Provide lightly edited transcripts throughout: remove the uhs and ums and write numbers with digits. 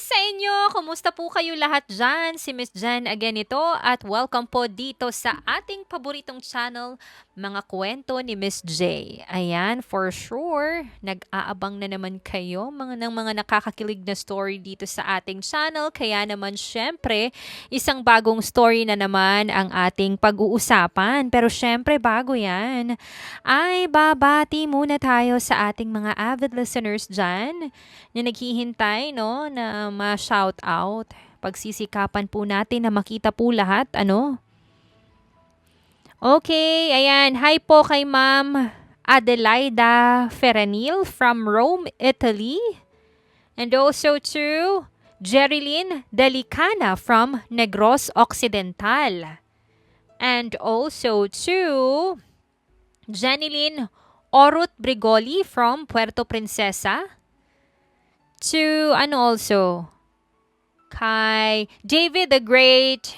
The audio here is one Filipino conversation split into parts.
sa inyo! Kumusta po kayo lahat dyan? Si Miss Jen again ito at welcome po dito sa ating paboritong channel, Mga Kwento ni Miss J. Ayan, for sure, nag-aabang na naman kayo ng mga nakakakilig na story dito sa ating channel. Kaya naman syempre, isang bagong story na naman ang ating pag-uusapan. Pero syempre, bago yan, ay babati muna tayo sa ating mga avid listeners dyan na naghihintay, no, na ma-shout out. Pagsisikapan po natin na makita po lahat, ano. Okay, ayan. Hi po kay Ma'am Adelaida Ferranil from Rome, Italy. And also to Jerilyn Delicana from Negros Occidental. And also to Janilyn Orut Brigoli from Puerto Princesa. To also kay David the Great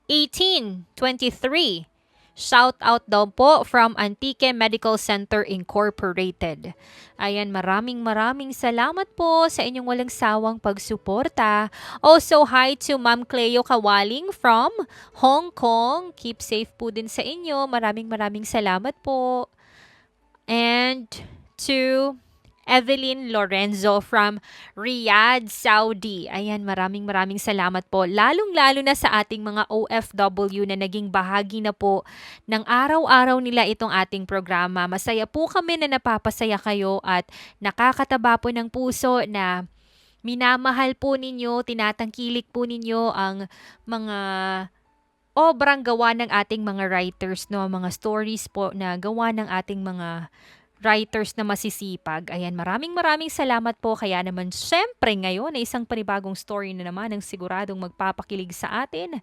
1823. Shout out daw po from Antique Medical Center Incorporated. Ayan, maraming salamat po sa inyong walang sawang pagsuporta. Also, hi to Ma'am Cleo Kawaling from Hong Kong. Keep safe po din sa inyo. Maraming salamat po. And to Evelyn Lorenzo from Riyadh, Saudi. Ayan, maraming salamat po. Lalong-lalo na sa ating mga OFW na naging bahagi na po ng araw-araw nila itong ating programa. Masaya po kami na napapasaya kayo at nakakataba po ng puso na minamahal po ninyo, tinatangkilik po ninyo ang mga obrang gawa ng ating mga writers, no? Mga stories po na gawa ng ating mga writers na masisipag. Ayan, maraming salamat po. Kaya naman, syempre ngayon, ay isang panibagong story na naman ang siguradong magpapakilig sa atin.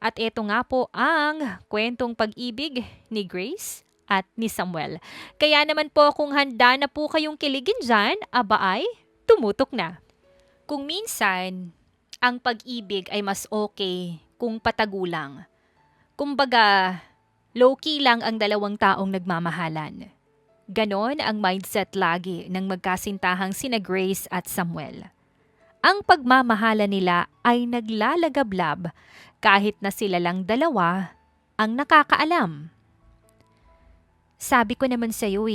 At ito nga po ang kwentong pag-ibig ni Grace at ni Samuel. Kaya naman po, kung handa na po kayong kiligin dyan, aba ay tumutok na. Kung minsan, ang pag-ibig ay mas okay kung patagulang. Kumbaga, low-key lang ang dalawang taong nagmamahalan. Ganon ang mindset lagi ng magkasintahang sina Grace at Samuel. Ang pagmamahala nila ay naglalagablab kahit na sila lang dalawa ang nakakaalam. Sabi ko naman sa'yo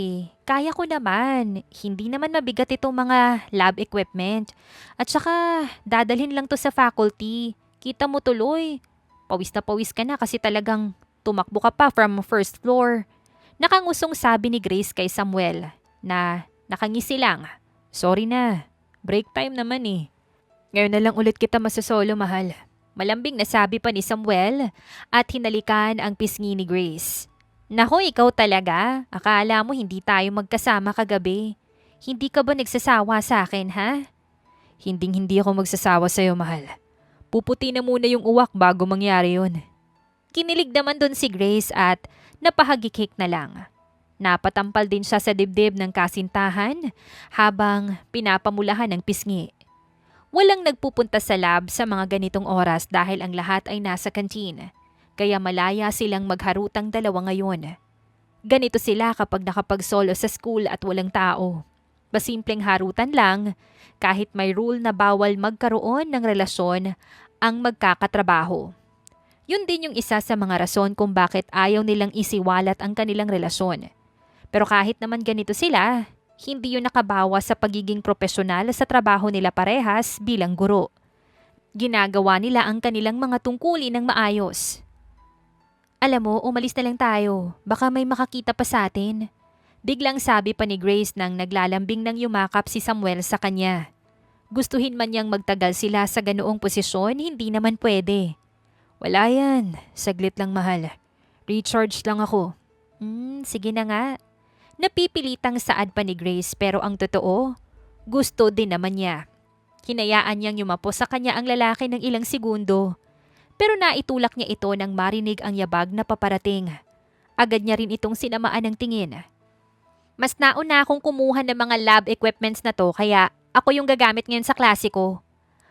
kaya ko naman. Hindi naman mabigat itong mga lab equipment. At saka dadalhin lang to sa faculty. Kita mo tuloy. Pawis na pawis ka na kasi talagang tumakbo ka pa from first floor. Nakangusong sabi ni Grace kay Samuel na nakangisi lang. Sorry na, break time naman Ngayon na lang ulit kita masasolo, mahal. Malambing na sabi pa ni Samuel at hinalikan ang pisngi ni Grace. Naku, ikaw talaga. Akala mo hindi tayo magkasama kagabi. Hindi ka ba nagsasawa sa akin, ha? Hindi ako magsasawa sa'yo, mahal. Puputi na muna yung uwak bago mangyari yun. Kinilig naman dun si Grace at napahagikik na lang. Napatampal din siya sa dibdib ng kasintahan habang pinapamulahan ng pisngi. Walang nagpupunta sa lab sa mga ganitong oras dahil ang lahat ay nasa kantin. Kaya malaya silang magharutang dalawa ngayon. Ganito sila kapag nakapagsolo sa school at walang tao. Basimpleng harutan lang kahit may rule na bawal magkaroon ng relasyon ang magkakatrabaho. Yun din yung isa sa mga rason kung bakit ayaw nilang isiwalat ang kanilang relasyon. Pero kahit naman ganito sila, hindi yun nakabawa sa pagiging propesyonal sa trabaho nila parehas bilang guro. Ginagawa nila ang kanilang mga tungkulin ng maayos. Alam mo, umalis na lang tayo. Baka may makakita pa sa atin. Biglang sabi pa ni Grace nang naglalambing ng yumakap si Samuel sa kanya. Gustuhin man niyang magtagal sila sa ganoong posisyon, hindi naman pwede. Wala yan. Saglit lang, mahal. Recharge lang ako. Sige na nga. Napipilitang saad pa ni Grace pero ang totoo, gusto din naman niya. Hinayaan niyang yumapo sa kanya ang lalaki ng ilang segundo. Pero naitulak niya ito nang marinig ang yabag na paparating. Agad niya rin itong sinamaan ng tingin. Mas nauna akong kumuha ng mga lab equipments na to kaya ako yung gagamit ngayon sa klase ko.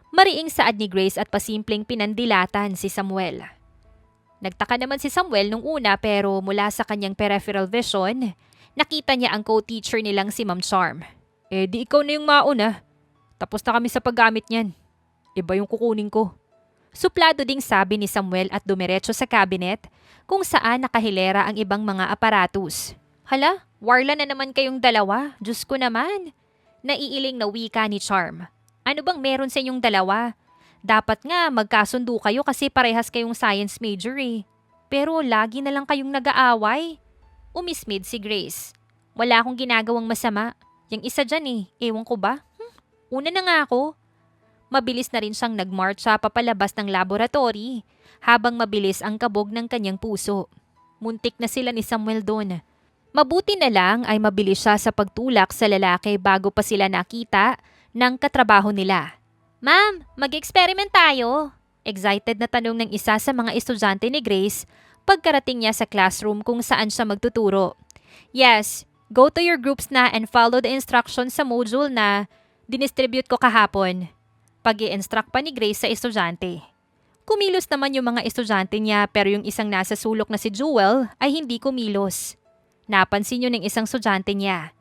Mariing saad ni Grace at pasimpleng pinandilatan si Samuel. Nagtaka naman si Samuel nung una pero mula sa kanyang peripheral vision, nakita niya ang co-teacher nilang si Ma'am Charm. Di ikaw na yung mauna. Tapos na kami sa paggamit niyan. Iba yung kukunin ko. Suplado ding sabi ni Samuel at dumiretso sa cabinet kung saan nakahilera ang ibang mga aparatus. Hala, warla na naman kayong dalawa. Diyos ko naman. Naiiling na wika ni Charm. Ano bang meron sa inyong dalawa? Dapat nga magkasundo kayo kasi parehas kayong science major eh. Pero lagi na lang kayong nag-aaway. Umismid si Grace. Wala akong ginagawang masama. Yung isa dyan eh, ewan ko ba? Una na nga ako. Mabilis na rin siyang nagmarcha papalabas ng laboratory habang mabilis ang kabog ng kanyang puso. Muntik na sila ni Samuel doon. Mabuti na lang ay mabilis siya sa pagtulak sa lalaki bago pa sila nakita ng katrabaho nila. Ma'am, mag-experiment tayo. Excited na tanong ng isa sa mga estudyante ni Grace pagkarating niya sa classroom kung saan siya magtuturo. Yes, go to your groups na and follow the instructions sa module na dinistribute ko kahapon. Pag-i-instruct pa ni Grace sa estudyante. Kumilos naman yung mga estudyante niya pero yung isang nasa sulok na si Jewel ay hindi kumilos. Napansin yun ng isang estudyante niya.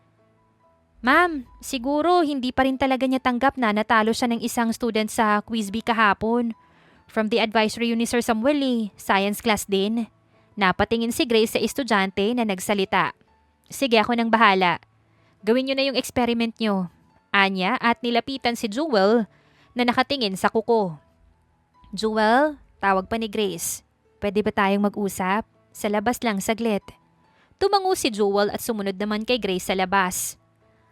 Ma'am, siguro hindi pa rin talaga niya tanggap na natalo siya ng isang student sa quiz bee kahapon. From the advisory ni Sir Samuel science class din. Napatingin si Grace sa estudyante na nagsalita. Sige, ako nang bahala. Gawin niyo na yung experiment niyo. Anya at nilapitan si Jewel na nakatingin sa kuko. Jewel, tawag pa ni Grace. Pwede ba tayong mag-usap? Sa labas lang saglit. Tumango si Jewel at sumunod naman kay Grace sa labas.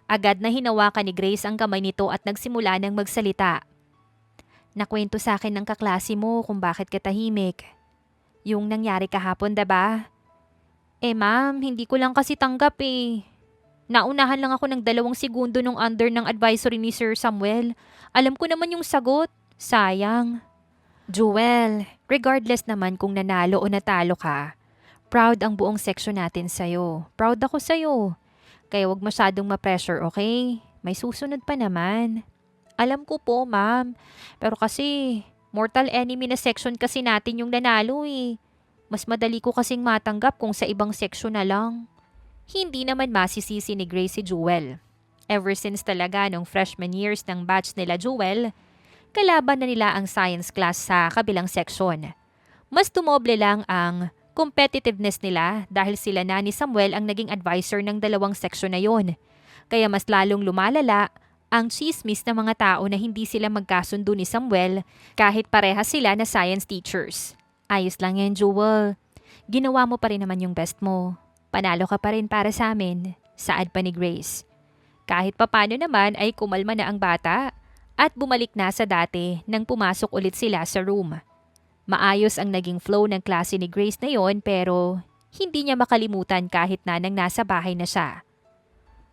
Agad na hinawakan ni Grace ang kamay nito at nagsimula ng magsalita. Nakwento sa akin ng kaklase mo kung bakit ka tahimik. Yung nangyari kahapon, diba? Ma'am, hindi ko lang kasi tanggap eh. Naunahan lang ako ng 2 segundo nung under ng advisory ni Sir Samuel. Alam ko naman yung sagot. Sayang. Jewel, regardless naman kung nanalo o natalo ka, proud ang buong section natin sa'yo. Proud ako sa'yo. Kaya wag masyadong ma-pressure, okay? May susunod pa naman. Alam ko po, ma'am. Pero kasi, mortal enemy na section kasi natin yung nanalo eh. Mas madali ko kasing matanggap kung sa ibang section na lang. Hindi naman masisisi ni Grace si Jewel. Ever since talaga nung freshman years ng batch nila Jewel, kalaban na nila ang science class sa kabilang section. Mas tumoble lang ang competitiveness nila dahil sila na ni Samuel ang naging advisor ng 2 section na yon. Kaya mas lalong lumalala ang chismis ng mga tao na hindi sila magkasundo ni Samuel kahit parehas sila na science teachers. Ayos lang yan, Jewel. Ginawa mo pa rin naman yung best mo. Panalo ka pa rin para sa amin, saad pa ni Grace. Kahit papano naman ay kumalma na ang bata at bumalik na sa dati nang pumasok ulit sila sa room. Maayos ang naging flow ng klase ni Grace na yon pero hindi niya makalimutan kahit na nang nasa bahay na siya.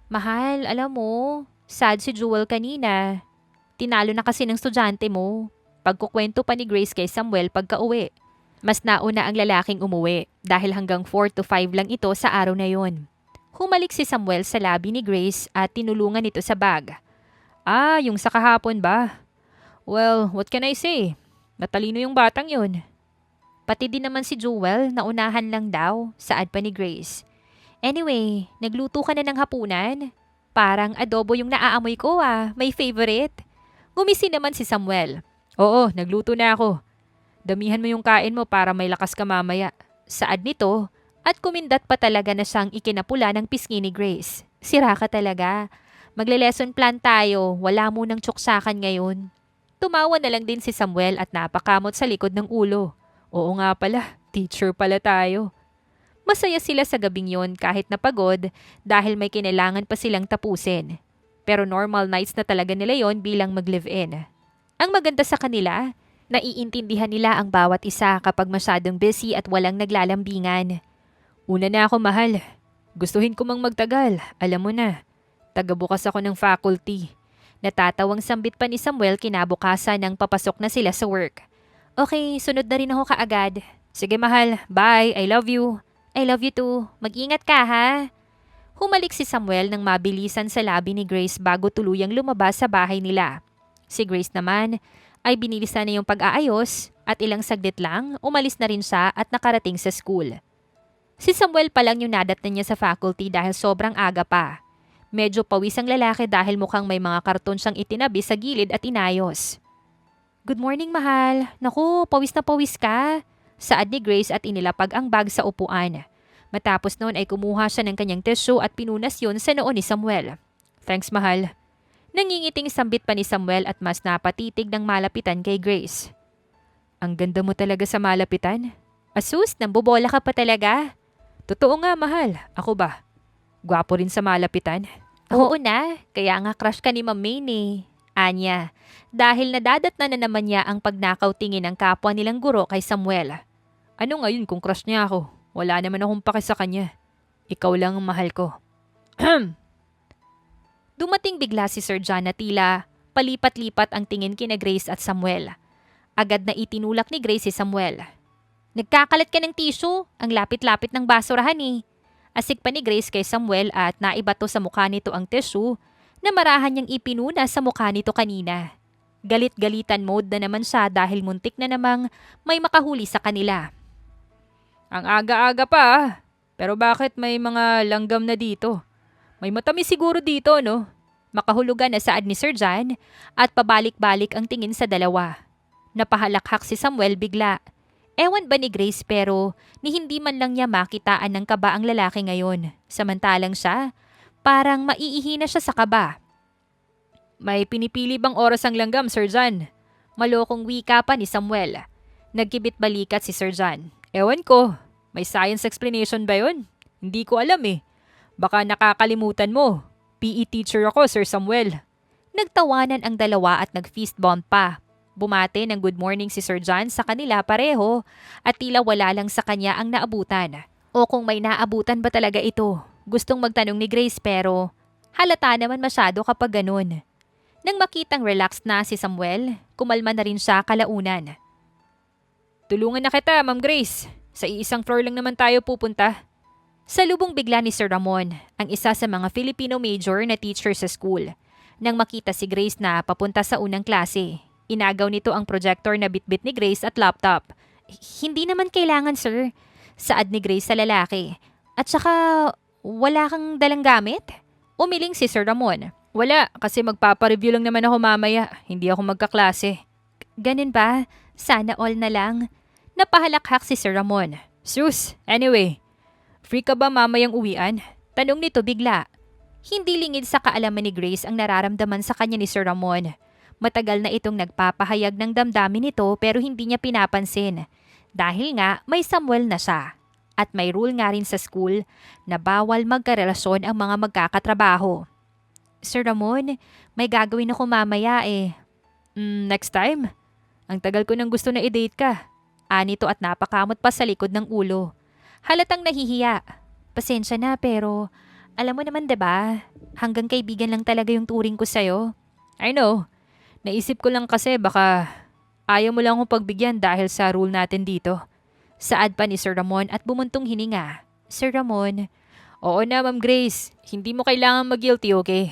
Mahal, alam mo, sad si Jewel kanina. Tinalo na kasi ng estudyante mo. Pagkukwento pa ni Grace kay Samuel pagka-uwi. Mas nauna ang lalaking umuwi dahil hanggang 4 to 5 lang ito sa araw na yon. Humalik si Samuel sa labi ni Grace at tinulungan ito sa bag. Yung sa kahapon ba? Well, what can I say? Matalino yung batang yun. Pati din naman si Jewel, naunahan lang daw, saad pa ni Grace. Anyway, nagluto ka na ng hapunan? Parang adobo yung naaamoy ko may favorite. Gumisi naman si Samuel. Oo, nagluto na ako. Damihan mo yung kain mo para may lakas ka mamaya. Saad nito at kumindat pa talaga na siyang ikinapula ng pisngi ni Grace. Sira ka talaga. Magle-lesson plan tayo, wala munang tsuksakan ngayon. Tumawa na lang din si Samuel at napakamot sa likod ng ulo. Oo nga pala, teacher pala tayo. Masaya sila sa gabing yon kahit napagod dahil may kinailangan pa silang tapusin. Pero normal nights na talaga nila yon bilang mag-live-in. Ang maganda sa kanila, naiintindihan nila ang bawat isa kapag masyadong busy at walang naglalambingan. Una na ako, mahal. Gustuhin ko mang magtagal, alam mo na. Tagabukas ako ng faculty. Natatawang sambit pa ni Samuel kinabukasan nang papasok na sila sa work. Okay, sunod na rin ako kaagad. Sige mahal, bye, I love you. I love you too. Mag-ingat ka ha. Humalik si Samuel nang mabilisan sa labi ni Grace bago tuluyang lumabas sa bahay nila. Si Grace naman ay binilisan na yung pag-aayos at ilang saglit lang umalis na rin siya at nakarating sa school. Si Samuel pa lang yung nadatnan niya sa faculty dahil sobrang aga pa. Medyo pawis ang lalaki dahil mukhang may mga karton siyang itinabi sa gilid at inayos. Good morning, mahal. Naku, pawis na pawis ka. Saad ni Grace at inilapag ang bag sa upuan. Matapos noon ay kumuha siya ng kanyang tissue at pinunas yun sa noo ni Samuel. Thanks, mahal. Nangingiting sambit pa ni Samuel at mas napatitig ng malapitan kay Grace. Ang ganda mo talaga sa malapitan. Asus, nambobola ka pa talaga. Totoo nga, mahal. Ako ba? Gwapo rin sa malapitan. Oo na, kaya nga crush ka ni Ma'am Maine eh. Anya, dahil nadadat na naman niya ang pagnakaw tingin ng kapwa nilang guro kay Samuel. Ano ngayon kung crush niya ako? Wala naman akong pake sa kanya. Ikaw lang ang mahal ko. Dumating bigla si Sir John na tila palipat-lipat ang tingin kina Grace at Samuel. Agad na itinulak ni Grace si Samuel. Nagkakalat ka ng tissue, ang lapit-lapit ng basurahan eh. Asik pa ni Grace kay Samuel at naibato sa mukha nito ang tissue na marahan niyang ipinuna sa mukha nito kanina. Galit-galitan mode na naman siya dahil muntik na namang may makahuli sa kanila. Ang aga-aga pa ah. Pero bakit may mga langgam na dito? May matamis siguro dito, no? Makahulugan na saad ni Sir John at pabalik-balik ang tingin sa dalawa. Napahalakhak si Samuel bigla. Ewan ba ni Grace pero ni hindi man lang niya makitaan ng kaba ang lalaki ngayon. Samantalang siya, parang maiihi na siya sa kaba. May pinipili bang oras ang langgam, Sir John? Malokong wika pa ni Samuel. Nagkibit balikat si Sir John. Ewan ko, may science explanation ba yun? Hindi ko alam eh. Baka nakakalimutan mo. PE teacher ako, Sir Samuel. Nagtawanan ang dalawa at nag-fist bump pa. Bumate ng good morning si Sir John sa kanila pareho at tila wala lang sa kanya ang naabutan. O kung may naabutan ba talaga ito? Gustong magtanong ni Grace pero halata naman masyado kapag ganun. Nang makitang relaxed na si Samuel, kumalma na rin siya kalaunan. Tulungan na kita, Ma'am Grace. Sa iisang floor lang naman tayo pupunta. Salubong bigla ni Sir Ramon, ang isa sa mga Filipino major na teacher sa school. Nang makita si Grace na papunta sa unang klase, inagaw nito ang projector na bitbit ni Grace at laptop. Hindi naman kailangan, sir. Saad ni Grace sa lalaki. At saka, wala kang dalang gamit? Umiling si Sir Ramon. Wala, kasi magpapareview lang naman ako mamaya. Hindi ako magkaklase. Ganun ba? Sana all na lang. Napahalakhak si Sir Ramon. Sus, anyway. Free ka ba mamayang uwian? Tanong nito bigla. Hindi lingid sa kaalaman ni Grace ang nararamdaman sa kanya ni Sir Ramon. Matagal na itong nagpapahayag ng damdamin nito pero hindi niya pinapansin. Dahil nga may Samuel na siya. At may rule nga rin sa school na bawal magkarelasyon ang mga magkakatrabaho. Sir Ramon, may gagawin ako mamaya eh. Next time? Ang tagal ko nang gusto na i-date ka. Anito at napakamot pa sa likod ng ulo. Halatang nahihiya. Pasensya na pero alam mo naman 'di ba? Hanggang kaibigan lang talaga yung turing ko sa'yo. I know. Naisip ko lang kasi baka ayaw mo lang akong pagbigyan dahil sa rule natin dito. Saad pa ni Sir Ramon at bumuntong hininga. Sir Ramon, oo na Ma'am Grace, hindi mo kailangan mag-guilty, okay?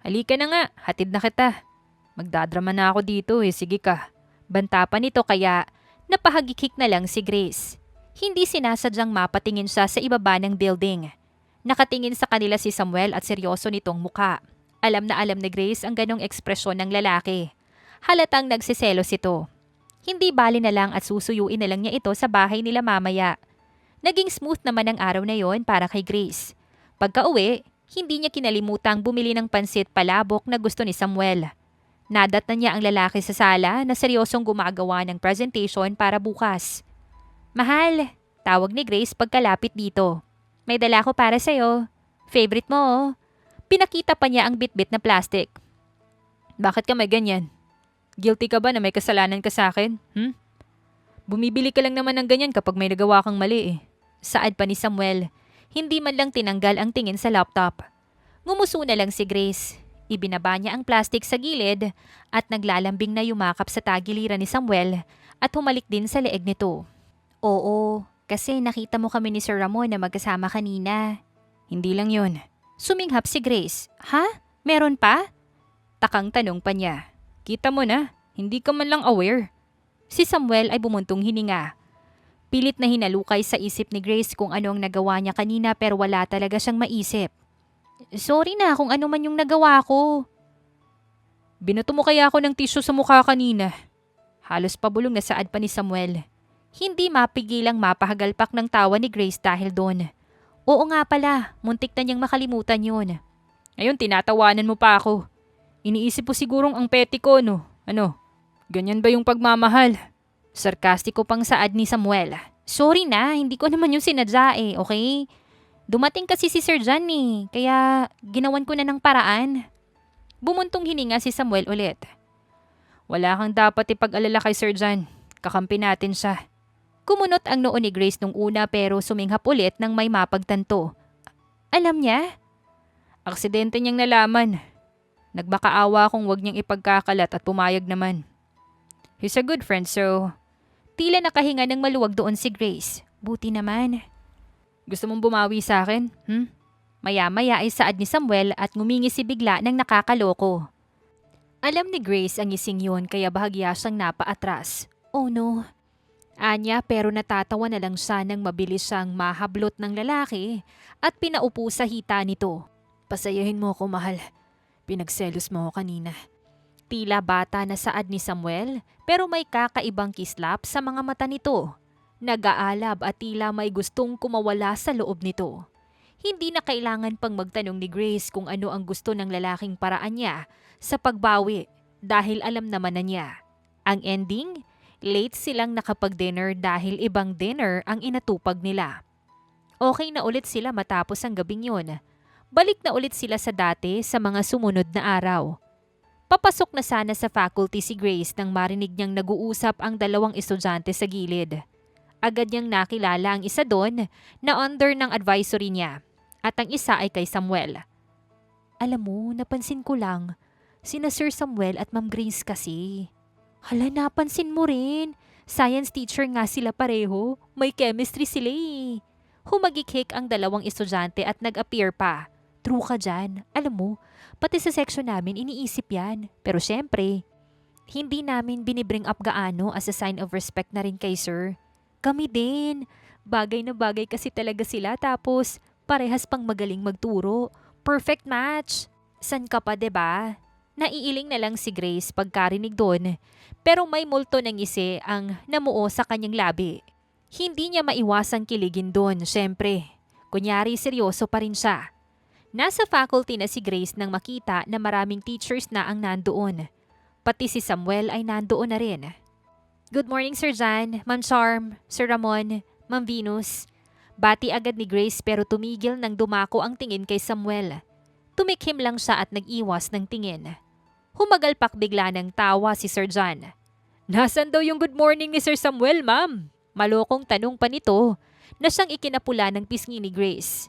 Halika na nga, hatid na kita. Magdadrama na ako dito eh, sige ka. Banta pa nito kaya napahagikik na lang si Grace. Hindi sinasadyang mapatingin siya sa ibaba ng building. Nakatingin sa kanila si Samuel at seryoso nitong muka. Alam na alam ni Grace ang ganong ekspresyon ng lalaki. Halatang nagsiselos ito. Hindi bali na lang at susuyuin na lang niya ito sa bahay nila mamaya. Naging smooth naman ang araw na yon para kay Grace. Pagka-uwi, hindi niya kinalimutan bumili ng pansit palabok na gusto ni Samuel. Nadat na niya ang lalaki sa sala na seryosong gumagawa ng presentation para bukas. Mahal, tawag ni Grace pagkalapit dito. May dala ko para sa'yo. Favorite mo oh. Pinakita pa niya ang bitbit na plastic. Bakit ka may ganyan? Guilty ka ba na may kasalanan ka sa akin? Bumibili ka lang naman ng ganyan kapag may nagawa kang mali eh. Saad pa ni Samuel. Hindi man lang tinanggal ang tingin sa laptop. Ngumuso na lang si Grace. Ibinaba niya ang plastic sa gilid at naglalambing na yumakap sa tagiliran ni Samuel at humalik din sa leeg nito. Oo, kasi nakita mo kami ni Sir Ramon na magkasama kanina. Hindi lang yun. Suminghap si Grace. Ha? Meron pa? Takang tanong pa niya. Kita mo na, hindi ka man lang aware. Si Samuel ay bumuntong hininga. Pilit na hinalukay sa isip ni Grace kung ano ang nagawa niya kanina pero wala talaga siyang maisip. Sorry na kung ano man yung nagawa ko. Binato mo kaya ako ng tissue sa mukha kanina. Halos pabulong na saad pa ni Samuel. Hindi mapigilang mapahagalpak ng tawa ni Grace dahil doon. Oo nga pala, muntik na niyang makalimutan yun. Ngayon tinatawanan mo pa ako. Iniisip mo sigurong ang peti ko, no? Ano? Ganyan ba yung pagmamahal? Sarkastiko pang saad ni Samuel. Sorry na, hindi ko naman yung sinadya okay? Dumating kasi si Sir John kaya ginawan ko na ng paraan. Bumuntong hininga si Samuel ulit. Wala kang dapat ipag-alala kay Sir John. Kakampi natin siya. Kumunot ang noo ni Grace nung una pero suminghap ulit nang may mapagtanto. Alam niya? Aksidente niyang nalaman. Nagbakaawa kung wag niyang ipagkakalat at pumayag naman. He's a good friend so... Tila nakahinga ng maluwag doon si Grace. Buti naman. Gusto mong bumawi sa akin? Maya-maya ay saad ni Samuel at ngumingi si bigla ng nakakaloko. Alam ni Grace ang ising yun kaya bahagya siyang napaatras. Oh no. Anya pero natatawa na lang siya nang mabilis siyang mahablot ng lalaki at pinaupo sa hita nito. Pasayahin mo ako, mahal. Pinagselos mo ako kanina. Tila bata na saad ni Samuel pero may kakaibang kislap sa mga mata nito. Nag-aalab at tila may gustong kumawala sa loob nito. Hindi na kailangan pang magtanong ni Grace kung ano ang gusto ng lalaking paraan niya sa pagbawi dahil alam naman na niya. Ang ending, late silang nakapag-dinner dahil ibang dinner ang inatupag nila. Okay na ulit sila matapos ang gabing yun. Balik na ulit sila sa dati sa mga sumunod na araw. Papasok na sana sa faculty si Grace nang marinig niyang nag-uusap ang dalawang estudyante sa gilid. Agad niyang nakilala ang isa doon na under ng advisory niya at ang isa ay kay Samuel. Alam mo, napansin ko lang, sina Sir Samuel at Ma'am Grace kasi. Hala, napansin mo rin. Science teacher nga sila pareho. May chemistry sila Humagikik ang dalawang estudyante at nag-appear pa. True ka dyan. Alam mo, pati sa section namin iniisip yan. Pero syempre, hindi namin binibring up gaano as a sign of respect na rin kay Sir. Kami din. Bagay na bagay kasi talaga sila tapos parehas pang magaling magturo. Perfect match. San ka pa, 'di ba? Naiiling na lang si Grace pagkarinig doon. Pero may multo ng ngisi ang namuo sa kanyang labi. Hindi niya maiwasang kiligin doon, syempre. Kunyari seryoso pa rin siya. Nasa faculty na si Grace nang makita na maraming teachers na ang nandoon. Pati si Samuel ay nandoon na rin. Good morning, Sir John, Ma'am Charm, Sir Ramon, Ma'am Venus. Bati agad ni Grace pero tumigil nang dumako ang tingin kay Samuel. Tumikhim lang siya at nag-iwas ng tingin. Humagalpak bigla ng tawa si Sir John. Nasaan daw yung good morning ni Sir Samuel, ma'am? Malokong tanong pa nito na siyang ikinapula ng pisngi ni Grace.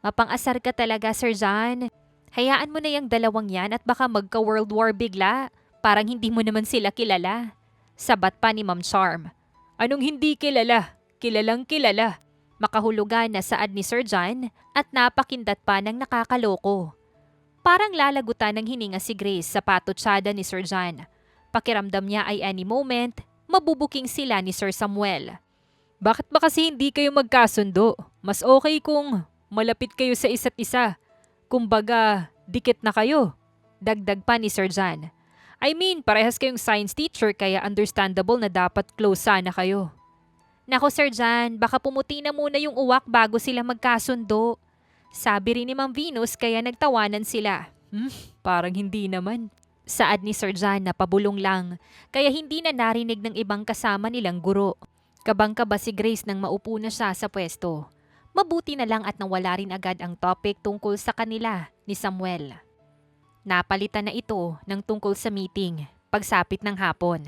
Mapang-asar ka talaga, Sir John. Hayaan mo na yung dalawang yan at baka magka-World War bigla. Parang hindi mo naman sila kilala. Sabat pa ni Ma'am Charm. Anong hindi kilala? Kilalang kilala. Makahulugan na saad ni Sir John at napakindat pa ng nakakaloko. Parang lalagutan ng hininga si Grace sa patotsada ni Sir John. Pakiramdam niya ay any moment, mabubuking sila ni Sir Samuel. Bakit ba kasi hindi kayo magkasundo? Mas okay kung malapit kayo sa isa't isa. Kumbaga, dikit na kayo. Dagdag pa ni Sir John. I mean, parehas kayong science teacher kaya understandable na dapat close sana kayo. Nako Sir John, baka pumuti na muna yung uwak bago sila magkasundo. Sabi rin ni Ma'am Venus kaya nagtawanan sila. Parang hindi naman. Saad ni Sir John na pabulong lang kaya hindi na narinig ng ibang kasama nilang guro. Kabang-kaba si Grace nang maupo na siya sa pwesto. Mabuti na lang at nawala rin agad ang topic tungkol sa kanila ni Samuel. Napalitan na ito ng tungkol sa meeting pagsapit ng hapon.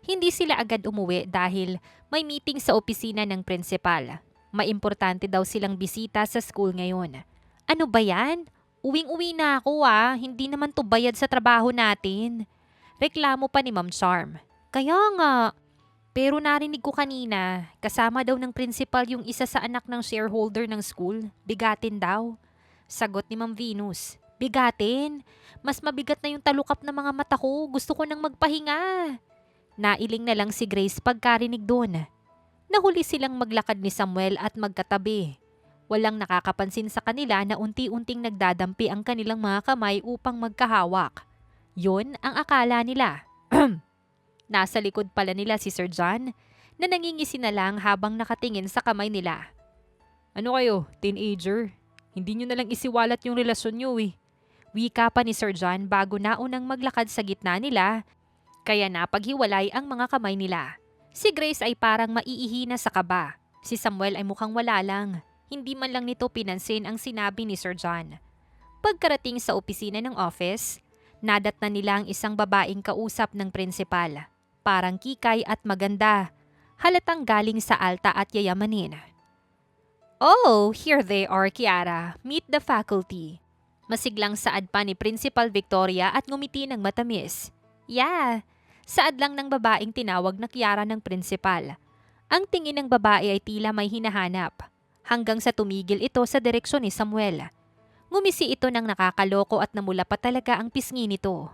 Hindi sila agad umuwi dahil may meeting sa opisina ng principal. May importante daw silang bisita sa school ngayon. Ano ba yan? Uwing-uwi na ako hindi naman to bayad sa trabaho natin. Reklamo pa ni Ma'am Charm. Kaya nga. Pero narinig ko kanina, kasama daw ng principal yung isa sa anak ng shareholder ng school. Bigatin daw. Sagot ni Ma'am Venus. Bigatin? Mas mabigat na yung talukap ng mga mata ko. Gusto ko nang magpahinga. Nailing na lang si Grace pagkarinig doon. Nahuli silang maglakad ni Samuel at magkatabi. Walang nakakapansin sa kanila na unti-unting nagdadampi ang kanilang mga kamay upang magkahawak. Yun ang akala nila. Nasa likod pala nila si Sir John na nangingisi na lang habang nakatingin sa kamay nila. Ano kayo, teenager? Hindi nyo na lang isiwalat yung relasyon nyo eh. Wika pa ni Sir John bago naunang maglakad sa gitna nila, kaya napaghiwalay ang mga kamay nila. Si Grace ay parang maiihina sa kaba. Si Samuel ay mukhang wala lang. Hindi man lang nito pinansin ang sinabi ni Sir John. Pagkarating sa opisina ng office, nadatnan nila ang isang babaeng kausap ng prinsipal. Parang kikay at maganda. Halatang galing sa alta at yayamanin. Oh, here they are, Kiara. Meet the faculty. Masiglang saad pa ni Principal Victoria at ngumiti ng matamis. Yeah, saad lang ng babaeng tinawag na Kiara ng prinsipal. Ang tingin ng babae ay tila may hinahanap. Hanggang sa tumigil ito sa direksyon ni Samuel. Ngumisi ito ng nakakaloko at namula pa talaga ang pisngi nito.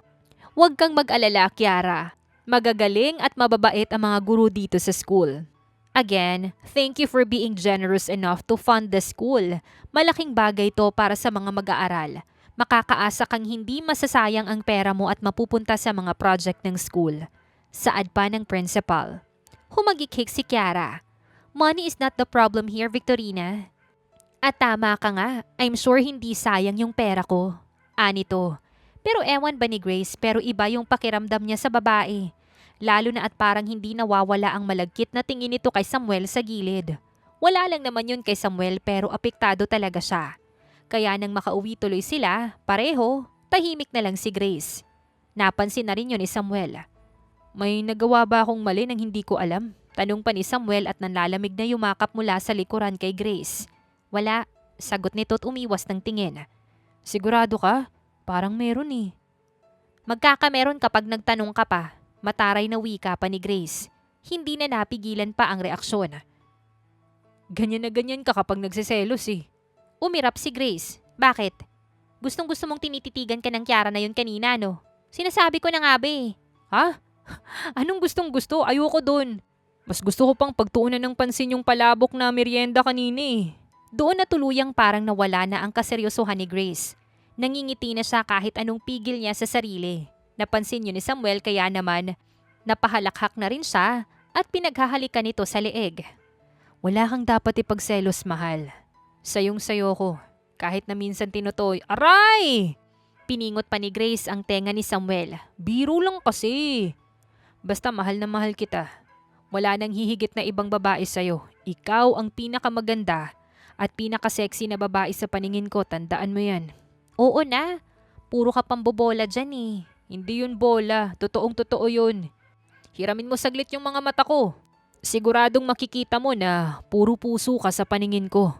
Huwag kang mag-alala, Kiara. Magagaling at mababait ang mga guro dito sa school. Again, thank you for being generous enough to fund the school. Malaking bagay to para sa mga mag-aaral. Makakaasa kang hindi masasayang ang pera mo at mapupunta sa mga project ng school. Saad pa ng principal. Humagikik si Kiara. Money is not the problem here, Victorina. At tama ka nga, I'm sure hindi sayang yung pera ko. Anito. Pero ewan ba ni Grace, pero iba yung pakiramdam niya sa babae. Lalo na at parang hindi nawawala ang malagkit na tingin nito kay Samuel sa gilid. Wala lang naman yun kay Samuel pero apektado talaga siya. Kaya nang makauwi tuloy sila, pareho, tahimik na lang si Grace. Napansin na rin yun ni Samuel. May nagawa ba akong mali nang hindi ko alam? Tanong pa ni Samuel at nanlalamig na yumakap mula sa likuran kay Grace. Wala, sagot nito at umiwas ng tingin. Sigurado ka? Parang meron eh. Magkakameron kapag nagtanong ka pa. Mataray na wika pa ni Grace. Hindi na napigilan pa ang reaksyon. Ganyan na ganyan ka kapag nagsiselos eh. Umirap si Grace. Bakit? Gustong-gusto mong tinititigan ka ng Kiara na yun kanina, no? Sinasabi ko na nga ba eh. Ha? Anong gustong-gusto? Ayoko dun. Mas gusto ko pang pagtuunan ng pansin yung palabok na merienda kanina eh. Doon na tuluyang parang nawala na ang kaseryosohan ni Grace. Nangingiti na siya kahit anong pigil niya sa sarili. Napansin yun ni Samuel kaya naman napahalakhak na rin siya at pinaghahalikan nito sa leeg. Wala kang dapat ipagselos, mahal. Sayong-sayo ko. Kahit na minsan tinutoy, aray! Piningot pa ni Grace ang tenga ni Samuel. Biro lang kasi. Basta mahal na mahal kita. Wala nang hihigit na ibang babae sa'yo. Ikaw ang pinakamaganda at pinakasexy na babae sa paningin ko. Tandaan mo yan. Oo na. Puro ka pambobola dyan eh. Hindi yun bola. Totoong-totoo yun. Hiramin mo saglit yung mga mata ko. Siguradong makikita mo na puro puso ka sa paningin ko.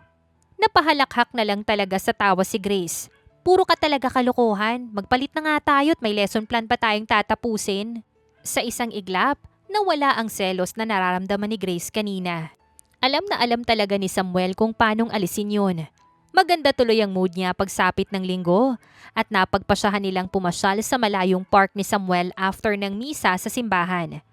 Napahalakhak na lang talaga sa tawa si Grace. Puro ka talaga kalokohan. Magpalit na nga tayo at may lesson plan pa tayong tatapusin. Sa isang iglap, nawala ang selos na nararamdaman ni Grace kanina. Alam na alam talaga ni Samuel kung paanong alisin yun. Maganda tuloy ang mood niya pagsapit ng linggo at napagpasyahan nilang pumasyal sa malayong park ni Samuel after ng misa sa simbahan.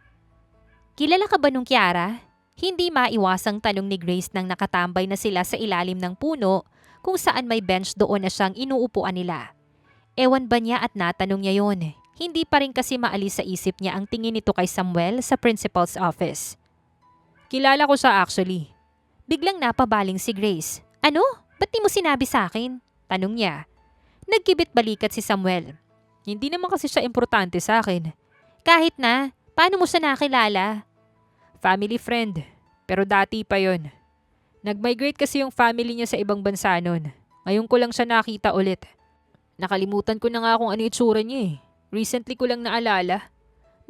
Kilala ka ba nung Kiara? Hindi maiwasang tanong ni Grace nang nakatambay na sila sa ilalim ng puno kung saan may bench doon na siyang inuupuan nila. Ewan ba niya at natanong niya yon. Hindi pa rin kasi maalis sa isip niya ang tingin nito kay Samuel sa principal's office. Kilala ko siya actually. Biglang napabaling si Grace. Ano? Ba't di mo sinabi sa akin? Tanong niya. Nagkibit balikat si Samuel. Hindi naman kasi siya importante sa akin. Kahit na, paano mo siya nakilala? Family friend, pero dati pa yon. Nag-migrate kasi yung family niya sa ibang bansa nun. Ngayon ko lang siya nakita ulit. Nakalimutan ko na nga kung ano itsura niya eh. Recently ko lang naalala.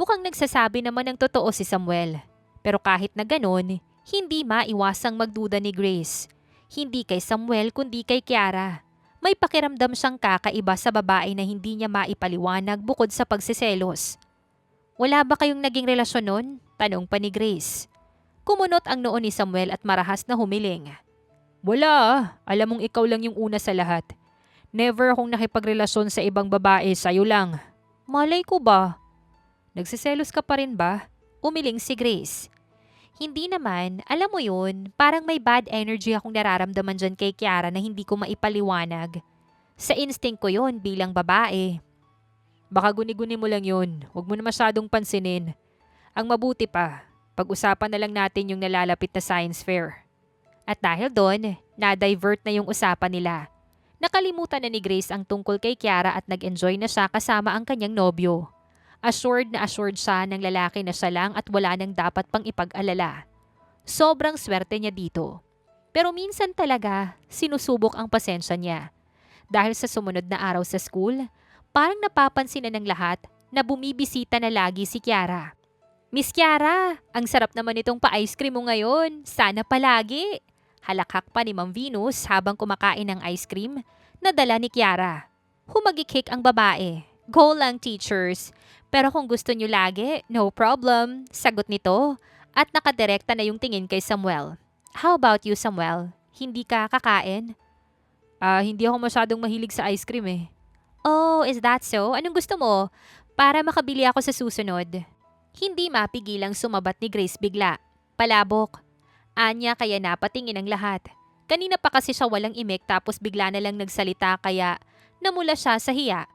Mukhang nagsasabi naman ng totoo si Samuel. Pero kahit na ganun, hindi maiwasang magduda ni Grace. Hindi kay Samuel kundi kay Kiara. May pakiramdam siyang kakaiba sa babae na hindi niya maipaliwanag bukod sa pagsiselos. Wala ba kayong naging relasyon nun? Tanong pa ni Grace. Kumunot ang noo ni Samuel at marahas na humiling. Wala ah. Alam mong ikaw lang yung una sa lahat. Never akong nakipagrelasyon sa ibang babae, sa'yo lang. Malay ko ba? Nagsiselos ka pa rin ba? Umiling si Grace. Hindi naman, alam mo yun, parang may bad energy akong nararamdaman dyan kay Kiara na hindi ko maipaliwanag. Sa instinct ko yun bilang babae. Baka guni-guni mo lang yun, huwag mo na masyadong pansinin. Ang mabuti pa, pag-usapan na lang natin yung nalalapit na science fair. At dahil doon, na-divert na yung usapan nila. Nakalimutan na ni Grace ang tungkol kay Kiara at nag-enjoy na siya kasama ang kanyang nobyo. Assured na assured siya ng lalaki na siya lang at wala nang dapat pang ipag-alala. Sobrang swerte niya dito. Pero minsan talaga, sinusubok ang pasensya niya. Dahil sa sumunod na araw sa school, parang napapansin na ng lahat na bumibisita na lagi si Kiara. Miss Kiara, ang sarap naman itong pa-ice cream mo ngayon. Sana palagi. Halakhak pa ni Ma'am Venus habang kumakain ng ice cream na dala ni Kiara. Humagikik ang babae. Go lang, teachers. Pero kung gusto nyo lagi, no problem. Sagot nito at nakadirekta na yung tingin kay Samuel. How about you, Samuel? Hindi ka kakain? Hindi ako masyadong mahilig sa ice cream eh. Oh, is that so? Anong gusto mo? Para makabili ako sa susunod. Hindi mapigilang sumabat ni Grace bigla. Palabok. Anya kaya napatingin ang lahat. Kanina pa kasi siya walang imik tapos bigla na lang nagsalita kaya namula siya sa hiya.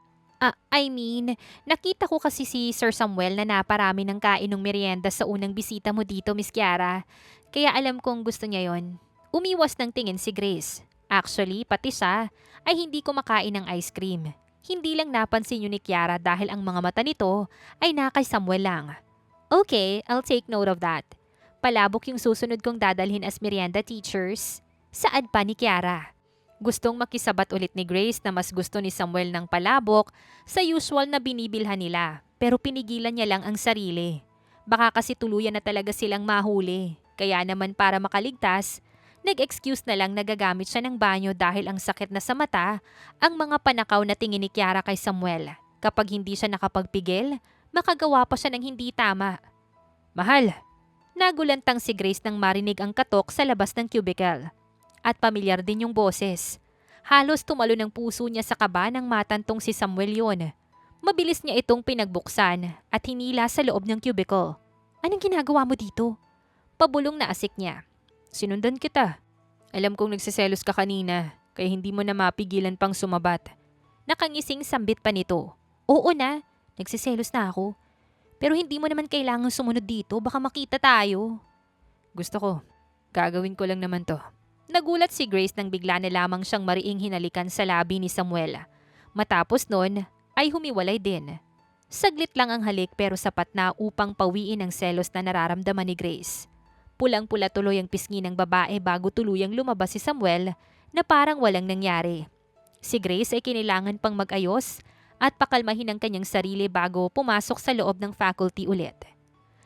Nakita ko kasi si Sir Samuel na naparami ng kain ng merienda sa unang bisita mo dito, Miss Kiara. Kaya alam kong gusto niya yon. Umiwas ng tingin si Grace. Actually, pati siya ay hindi kumakain ng ice cream. Hindi lang napansin yun ni Kiara dahil ang mga mata nito ay nakay Samuel lang. Okay, I'll take note of that. Palabok yung susunod kong dadalhin as merienda, teachers. Saad pa ni Kiara. Gustong makisabat ulit ni Grace na mas gusto ni Samuel ng palabok sa usual na binibilhan nila. Pero pinigilan niya lang ang sarili. Baka kasi tuluyan na talaga silang mahuli. Kaya naman para makaligtas, nag-excuse na lang nagagamit siya ng banyo dahil ang sakit na sa mata ang mga panakaw na tingin ni Kiara kay Samuel. Kapag hindi siya nakapagpigil, makagawa pa siya ng hindi tama. Mahal! Nagulantang si Grace nang marinig ang katok sa labas ng cubicle. At pamilyar din yung boses. Halos tumalo ng puso niya sa kaba nang matantong si Samuel yon. Mabilis niya itong pinagbuksan at hinila sa loob ng cubicle. Anong ginagawa mo dito? Pabulong na asik niya. Sinundan kita. Alam kong nagsiselos ka kanina, kaya hindi mo na mapigilan pang sumabat. Nakangising sambit pa nito. Oo na, nagsiselos na ako. Pero hindi mo naman kailangang sumunod dito, baka makita tayo. Gusto ko, gagawin ko lang naman to. Nagulat si Grace nang bigla na lamang siyang mariing hinalikan sa labi ni Samuel. Matapos nun, ay humiwalay din. Saglit lang ang halik pero sapat na upang pawiin ang selos na nararamdaman ni Grace. Pulang-pula tuloy ang pisngi ng babae bago tuluyang lumabas si Samuel na parang walang nangyari. Si Grace ay kinilangan pang mag-ayos at pakalmahin ang kanyang sarili bago pumasok sa loob ng faculty ulit.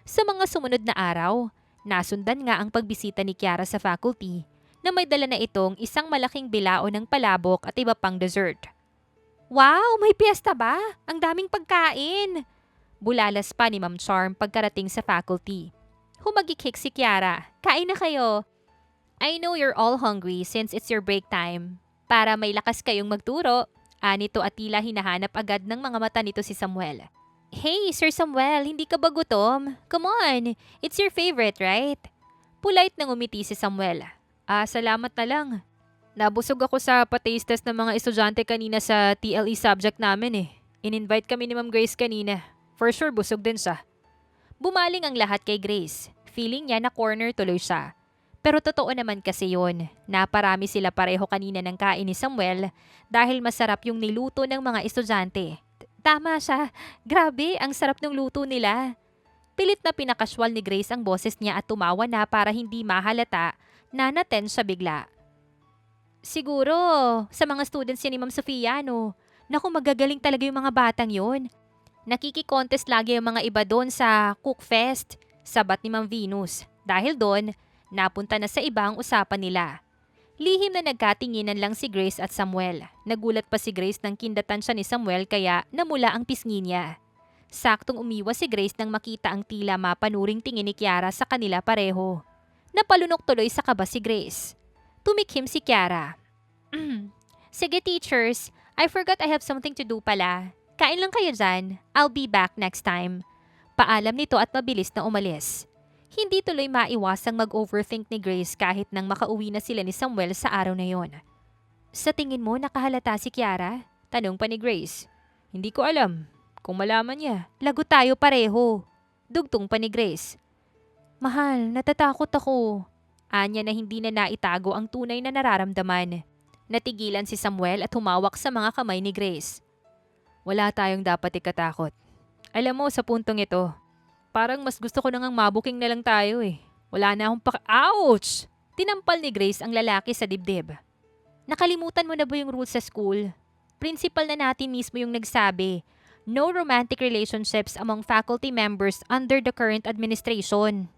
Sa mga sumunod na araw, nasundan nga ang pagbisita ni Kiara sa faculty na may dala na itong isang malaking bilao ng palabok at iba pang dessert. Wow! May piyesta ba? Ang daming pagkain! Bulalas pa ni Ma'am Charm pagkarating sa faculty. Humagikik si Kiara. Kain na kayo! I know you're all hungry since it's your break time. Para may lakas kayong magturo. Anito at tila hinahanap agad ng mga mata nito si Samuel. Hey, Sir Samuel, hindi ka ba gutom? Come on, it's your favorite, right? Polite nang umiti si Samuel. Salamat na lang. Nabusog ako sa pa-taste test ng mga estudyante kanina sa TLE subject namin eh. In-invite kami ni Ma'am Grace kanina. For sure, busog din siya. Bumaling ang lahat kay Grace. Feeling niya na corner tuloy siya. Pero totoo naman kasi yun. Naparami sila pareho kanina ng kain ni Samuel dahil masarap yung niluto ng mga estudyante. Tama siya. Grabe, ang sarap ng luto nila. Pilit na pinakaswal ni Grace ang boses niya at tumawa na para hindi mahalata na natense siya bigla. Siguro, sa mga students yan ni Ma'am Sofia, no? Naku, magagaling talaga yung mga batang yun. Nakiki-contest lagi yung mga iba doon sa Cook Fest, sabat ni Ma'am Venus. Dahil doon, napunta na sa iba ang usapan nila. Lihim na nagkatinginan lang si Grace at Samuel. Nagulat pa si Grace nang kindatan siya ni Samuel kaya namula ang pisngi niya. Saktong umiwas si Grace nang makita ang tila mapanuring tingin ni Kiara sa kanila pareho. Napalunok tuloy sa kaba si Grace. Tumikhim si Kiara. Sige teachers, I forgot I have something to do pala. Kain lang kayo dyan. I'll be back next time. Paalam nito at mabilis na umalis. Hindi tuloy maiwasang mag-overthink ni Grace kahit nang makauwi na sila ni Samuel sa araw na yon. Sa tingin mo nakahalata si Kiara? Tanong pa ni Grace. Hindi ko alam. Kung malaman niya, lagot tayo pareho. Dugtong pa ni Grace. Mahal, natatakot ako. Anya na hindi na naitago ang tunay na nararamdaman. Natigilan si Samuel at humawak sa mga kamay ni Grace. Wala tayong dapat ikatakot. Alam mo, sa puntong ito, parang mas gusto ko nang mabuking na lang tayo eh. Wala na akong Ouch! Tinampal ni Grace ang lalaki sa dibdib. Nakalimutan mo na ba yung rules sa school? Principal na natin mismo yung nagsabi, no romantic relationships among faculty members under the current administration.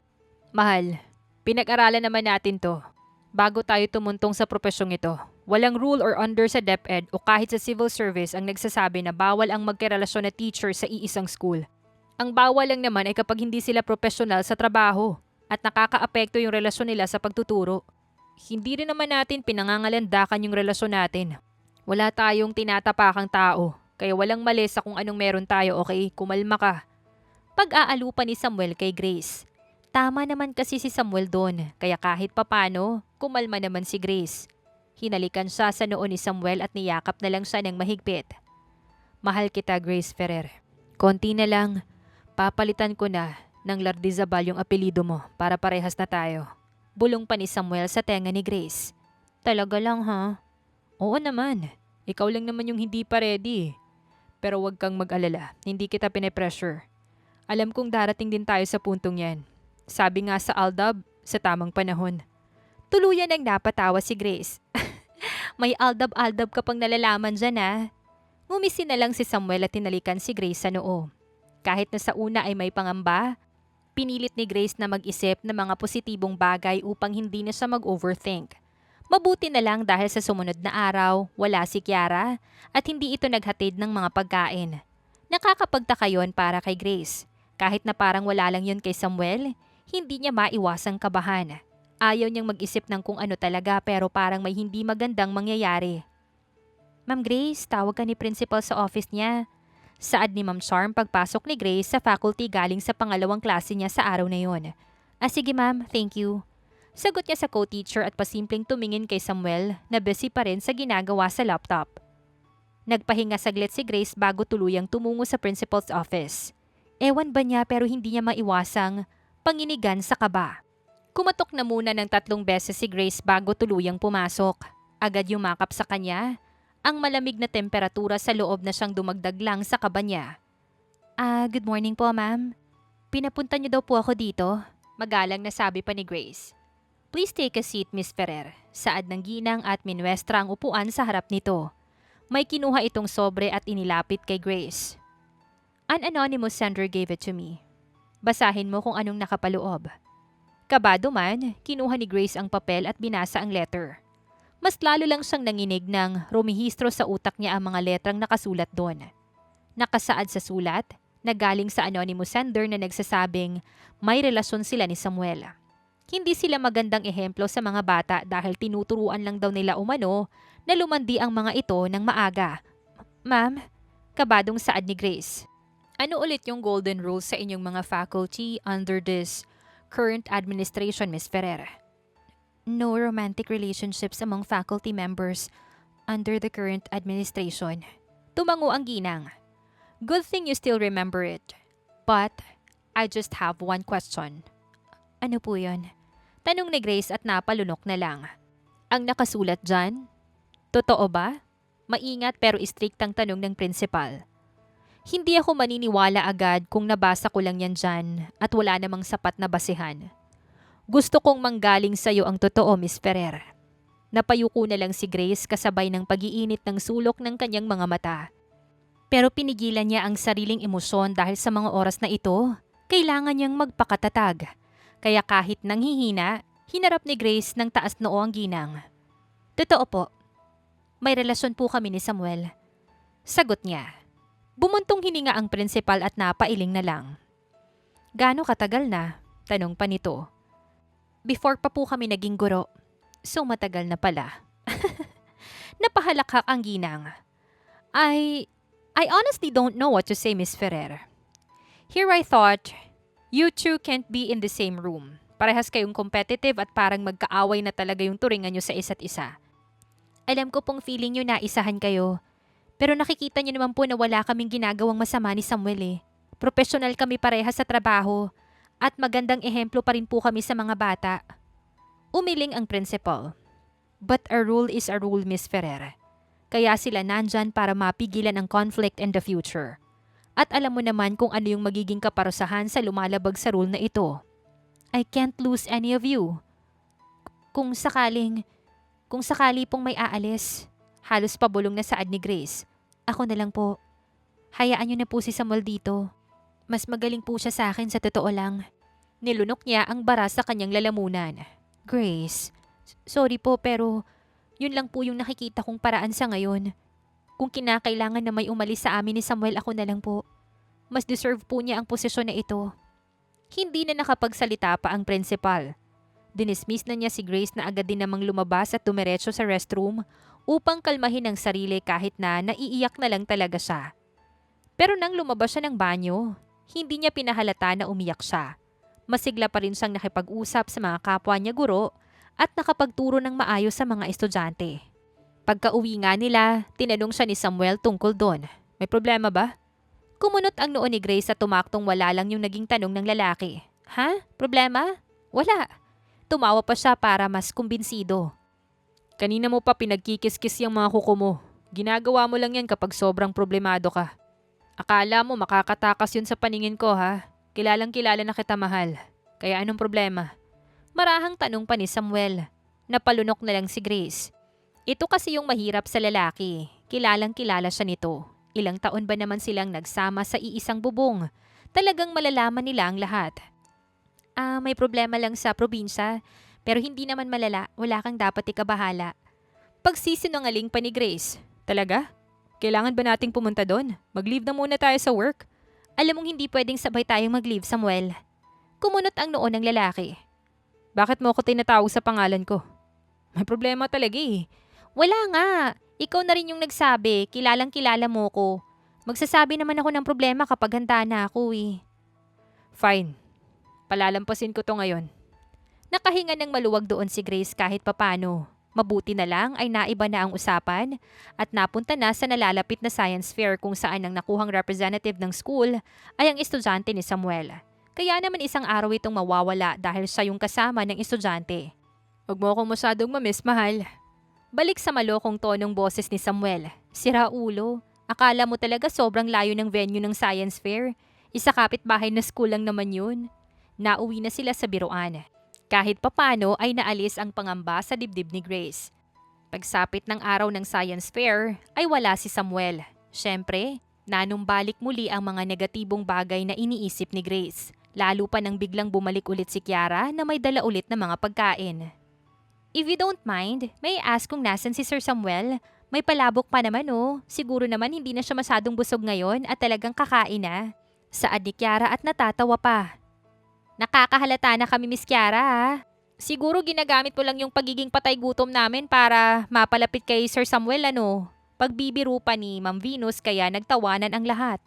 Mahal, pinag-aralan naman natin to. Bago tayo tumuntong sa propesyong ito, walang rule or under sa DepEd o kahit sa civil service ang nagsasabi na bawal ang magkarelasyon na teacher sa iisang school. Ang bawal lang naman ay kapag hindi sila profesional sa trabaho at nakakaapekto yung relasyon nila sa pagtuturo. Hindi rin naman natin pinangangalandakan yung relasyon natin. Wala tayong tinatapakang tao, kaya walang mali sa kung anong meron tayo, okay? Kumalma ka. Pag-aalupa ni Samuel kay Grace. Tama naman kasi si Samuel doon, kaya kahit papano, kumalma naman si Grace. Hinalikan siya sa noo ni Samuel at niyakap na lang siya ng mahigpit. Mahal kita, Grace Ferrer. Konti na lang, papalitan ko na ng Lardizabal yung apelido mo para parehas na tayo. Bulong pa ni Samuel sa tenga ni Grace. Talaga lang ha? Oo naman, ikaw lang naman yung hindi pa ready. Pero wag kang mag-alala, hindi kita pinipressure. Alam kong darating din tayo sa puntong yan. Sabi nga sa Aldab, sa tamang panahon. Tuluyan ang napatawa si Grace. May Aldab-Aldab ka pang nalalaman dyan ha. Ngumisi na lang si Samuel at tinalikan si Grace sa noo. Kahit na sa una ay may pangamba, pinilit ni Grace na mag-isip ng mga positibong bagay upang hindi na siya mag-overthink. Mabuti na lang dahil sa sumunod na araw, wala si Kiara at hindi ito naghatid ng mga pagkain. Nakakapagtaka yon para kay Grace. Kahit na parang wala lang yon kay Samuel, hindi niya maiwasang kabahan. Ayaw niyang mag-isip ng kung ano talaga pero parang may hindi magandang mangyayari. Ma'am Grace, tawag ka ni principal sa office niya. Saad ni Ma'am Charm pagpasok ni Grace sa faculty galing sa pangalawang klase niya sa araw na yon. Sige ma'am, thank you. Sagot niya sa co-teacher at pasimpleng tumingin kay Samuel na busy pa rin sa ginagawa sa laptop. Nagpahinga saglit si Grace bago tuluyang tumungo sa principal's office. Ewan ba niya pero hindi niya maiwasang panginigan sa kaba. Kumatok na muna ng 3 beses si Grace bago tuluyang pumasok. Agad yumakap sa kanya ang malamig na temperatura sa loob na siyang dumagdag lang sa kaba niya. Good morning po ma'am. Pinapunta niyo daw po ako dito. Magalang na sabi pa ni Grace. Please take a seat, Miss Ferrer. Saad ng ginang at minwestra ang upuan sa harap nito. May kinuha itong sobre at inilapit kay Grace. An anonymous sender gave it to me. Basahin mo kung anong nakapaloob. Kabado man, kinuha ni Grace ang papel at binasa ang letter. Mas lalo lang siyang nanginig nang rumihistro sa utak niya ang mga letrang nakasulat doon. Nakasaad sa sulat na galing sa anonymous sender na nagsasabing may relasyon sila ni Samuel. Hindi sila magandang ehemplo sa mga bata dahil tinuturuan lang daw nila umano na lumandi ang mga ito ng maaga. Ma'am, kabadong saad ni Grace. Ano ulit yung golden rules sa inyong mga faculty under this current administration, Miss Ferrer? No romantic relationships among faculty members under the current administration. Tumango ang ginang. Good thing you still remember it. But, I just have one question. Ano po yun? Tanong ni Grace at napalunok na lang. Ang nakasulat dyan? Totoo ba? Maingat pero istriktang tanong ng principal. Hindi ako maniniwala agad kung nabasa ko lang yan dyan at wala namang sapat na basehan. Gusto kong manggaling sa'yo ang totoo, Miss Ferrer. Napayuko na lang si Grace kasabay ng pag-iinit ng sulok ng kanyang mga mata. Pero pinigilan niya ang sariling emosyon dahil sa mga oras na ito, kailangan niyang magpakatatag. Kaya kahit nanghihina, hinarap ni Grace ng taas noo ang ginang. Totoo po. May relasyon po kami ni Samuel. Sagot niya. Bumuntong hininga ang principal at napailing na lang. Gaano katagal na? Tanong pa nito. Before pa po kami naging guro. So matagal na pala. Napahalakhak ang ginang. I honestly don't know what to say, Miss Ferrer. Here I thought, you two can't be in the same room. Parehas kayong competitive at parang magkaaway na talaga yung turingan nyo sa isa't isa. Alam ko pong feeling nyo na isahan kayo. Pero nakikita nyo naman po na wala kaming ginagawang masama ni Samuel eh. Profesional kami pareha sa trabaho at magandang ehemplo pa rin po kami sa mga bata. Umiling ang principal. But a rule is a rule, Miss Ferrer. Kaya sila nandyan para mapigilan ang conflict in the future. At alam mo naman kung ano yung magiging kaparusahan sa lumalabag sa rule na ito. I can't lose any of you. Kung sakali pong may aalis, halos pabulong na saad ni Grace. Ako na lang po. Hayaan niyo na po si Samuel dito. Mas magaling po siya sa akin sa totoo lang. Nilunok niya ang bara sa kanyang lalamunan. Grace, sorry po pero yun lang po yung nakikita kong paraan sa ngayon. Kung kinakailangan na may umalis sa amin ni Samuel, ako na lang po. Mas deserve po niya ang posisyon na ito. Hindi na nakapagsalita pa ang principal. Dinismiss na niya si Grace na agad din namang lumabas at dumiretso sa restroom upang kalmahin ang sarili kahit na naiiyak na lang talaga siya. Pero nang lumabas siya ng banyo, hindi niya pinahalata na umiyak siya. Masigla pa rin siyang nakipag-usap sa mga kapwa niya guro at nakapagturo ng maayos sa mga estudyante. Pagka-uwi nga nila, tinanong siya ni Samuel tungkol doon. May problema ba? Kumunot ang noo ni Grace at tumaktong wala lang yung naging tanong ng lalaki. Ha? Problema? Wala. Tumawa pa siya para mas kumbinsido. Kanina mo pa pinagkikis-kis yung mga kuko mo. Ginagawa mo lang yan kapag sobrang problemado ka. Akala mo makakatakas yun sa paningin ko ha? Kilalang kilala na kita mahal. Kaya anong problema? Marahang tanong pa ni Samuel. Napalunok na lang si Grace. Ito kasi yung mahirap sa lalaki. Kilalang kilala siya nito. Ilang taon ba naman silang nagsama sa iisang bubong? Talagang malalaman nila ang lahat. May problema lang sa probinsya. Pero hindi naman malala. Wala kang dapat ikabahala. Pagsisinungaling pa ni Grace. Talaga? Kailangan ba nating pumunta doon? Mag-leave na muna tayo sa work? Alam mong hindi pwedeng sabay tayong mag-leave, Samuel. Kumunot ang noo ng lalaki. Bakit mo ako tinatawag sa pangalan ko? May problema talaga eh. Wala nga. Ikaw na rin yung nagsabi. Kilalang kilala mo ko. Magsasabi naman ako ng problema kapag handa na ako eh. Fine. Palalampasin ko to ngayon. Nakahinga ng maluwag doon si Grace kahit papano. Mabuti na lang ay naiba na ang usapan at napunta na sa nalalapit na science fair kung saan ang nakuhang representative ng school ay ang estudyante ni Samuel. Kaya naman isang araw itong mawawala dahil siya yung kasama ng estudyante. Huwag mo akong masyadong mamiss, mahal. Balik sa malokong tonong boses ni Samuel. Sira ulo. Akala mo talaga sobrang layo ng venue ng science fair. Isa kapitbahay na school lang naman yun. Nauwi na sila sa biruan. Kahit papano ay naalis ang pangamba sa dibdib ni Grace. Pagsapit ng araw ng science fair ay wala si Samuel. Siyempre, nanumbalik muli ang mga negatibong bagay na iniisip ni Grace. Lalo pa nang biglang bumalik ulit si Kiara na may dala ulit na mga pagkain. If you don't mind, may I ask kung nasan si Sir Samuel? May palabok pa naman oh. Siguro naman hindi na siya masyadong busog ngayon at talagang kakain na. Saad ni Kiara at natatawa pa. Nakakahalata na kami, Miss Kiara ha. Siguro ginagamit mo lang yung pagiging patay gutom namin para mapalapit kay Sir Samuel ano. Pagbibiro pa ni Ma'am Venus kaya nagtawanan ang lahat.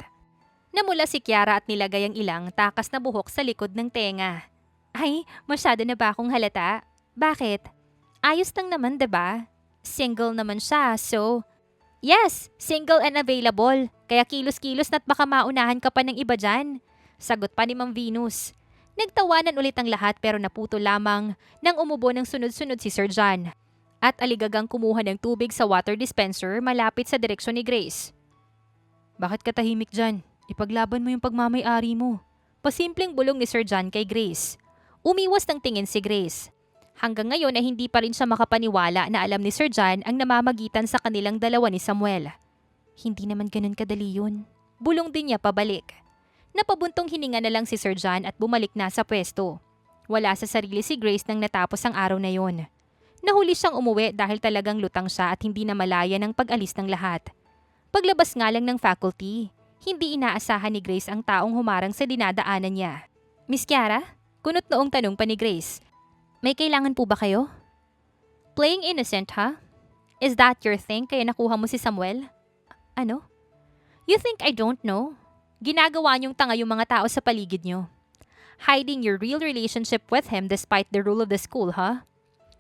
Namula si Kiara at nilagay ang ilang takas na buhok sa likod ng tenga. Ay, masyado na ba akong halata? Bakit? Ayos lang naman, diba? Single naman siya, so... Yes, single and available. Kaya kilos-kilos na't baka maunahan ka pa ng iba dyan. Sagot pa ni Ma'am Venus. Nagtawanan ulit ang lahat pero naputo lamang nang umubo ng sunod-sunod si Sir John. At aligagang kumuha ng tubig sa water dispenser malapit sa direksyon ni Grace. Bakit ka tahimik dyan? Ipaglaban mo yung pagmamay-ari mo. Pasimpleng bulong ni Sir John kay Grace. Umiwas ng tingin si Grace. Hanggang ngayon ay hindi pa rin siya makapaniwala na alam ni Sir John ang namamagitan sa kanilang dalawa ni Samuel. Hindi naman ganun kadali yun. Bulong din niya pabalik. Napabuntong hininga na lang si Sir John at bumalik na sa pwesto. Wala sa sarili si Grace nang natapos ang araw na yon. Nahuli siyang umuwi dahil talagang lutang siya at hindi na malaya ng pag-alis ng lahat. Paglabas nga lang ng faculty, hindi inaasahan ni Grace ang taong humarang sa dinadaanan niya. Miss Kiara? Kunot noong tanong pa ni Grace. May kailangan po ba kayo? Playing innocent, ha? Is that your thing kaya nakuha mo si Samuel? Ano? You think I don't know? Ginagawa niyong tanga yung mga tao sa paligid niyo. Hiding your real relationship with him despite the rule of the school, huh?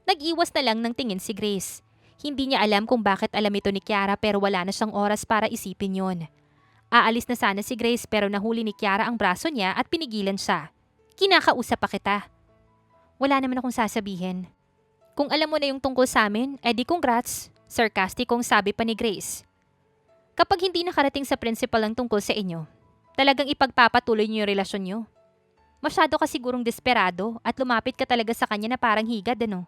Nag-iwas na lang ng tingin si Grace. Hindi niya alam kung bakit alam ito ni Kiara pero wala na siyang oras para isipin yon. Aalis na sana si Grace pero nahuli ni Kiara ang braso niya at pinigilan siya. Kinakausap pa kita. Wala naman akong sasabihin. Kung alam mo na yung tungkol sa amin, edi congrats. Sarcasticong sabi pa ni Grace. Kapag hindi nakarating sa principal ang tungkol sa inyo, talagang ipagpapatuloy niyo yung relasyon niyo. Masyado ka sigurong desperado at lumapit ka talaga sa kanya na parang higad ano.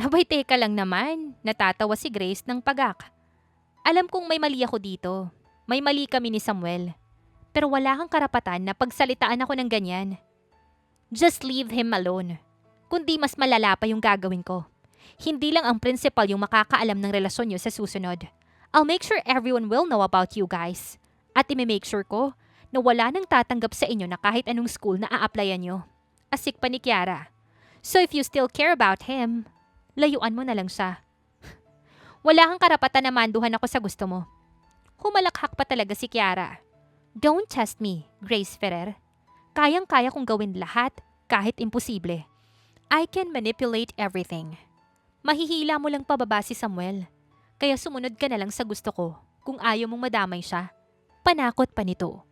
Abay teka lang naman, natatawa si Grace ng pagak. Alam kong may mali ako dito. May mali kami ni Samuel. Pero wala kang karapatan na pagsalitaan ako ng ganyan. Just leave him alone. Kundi mas malala pa yung gagawin ko. Hindi lang ang principal yung makakaalam ng relasyon niyo sa susunod. I'll make sure everyone will know about you guys. At i-make sure ko na wala nang tatanggap sa inyo na kahit anong school na a-applyan nyo. Asik pa ni Kiara. So if you still care about him, layuan mo na lang siya. Wala kang karapatan na manduhan ako sa gusto mo. Humalakhak pa talaga si Kiara. Don't test me, Grace Ferrer. Kayang-kaya kong gawin lahat kahit imposible. I can manipulate everything. Mahihila mo lang pababa si Samuel. Kaya sumunod ka na lang sa gusto ko kung ayaw mong madamay siya. Panakot pa nito.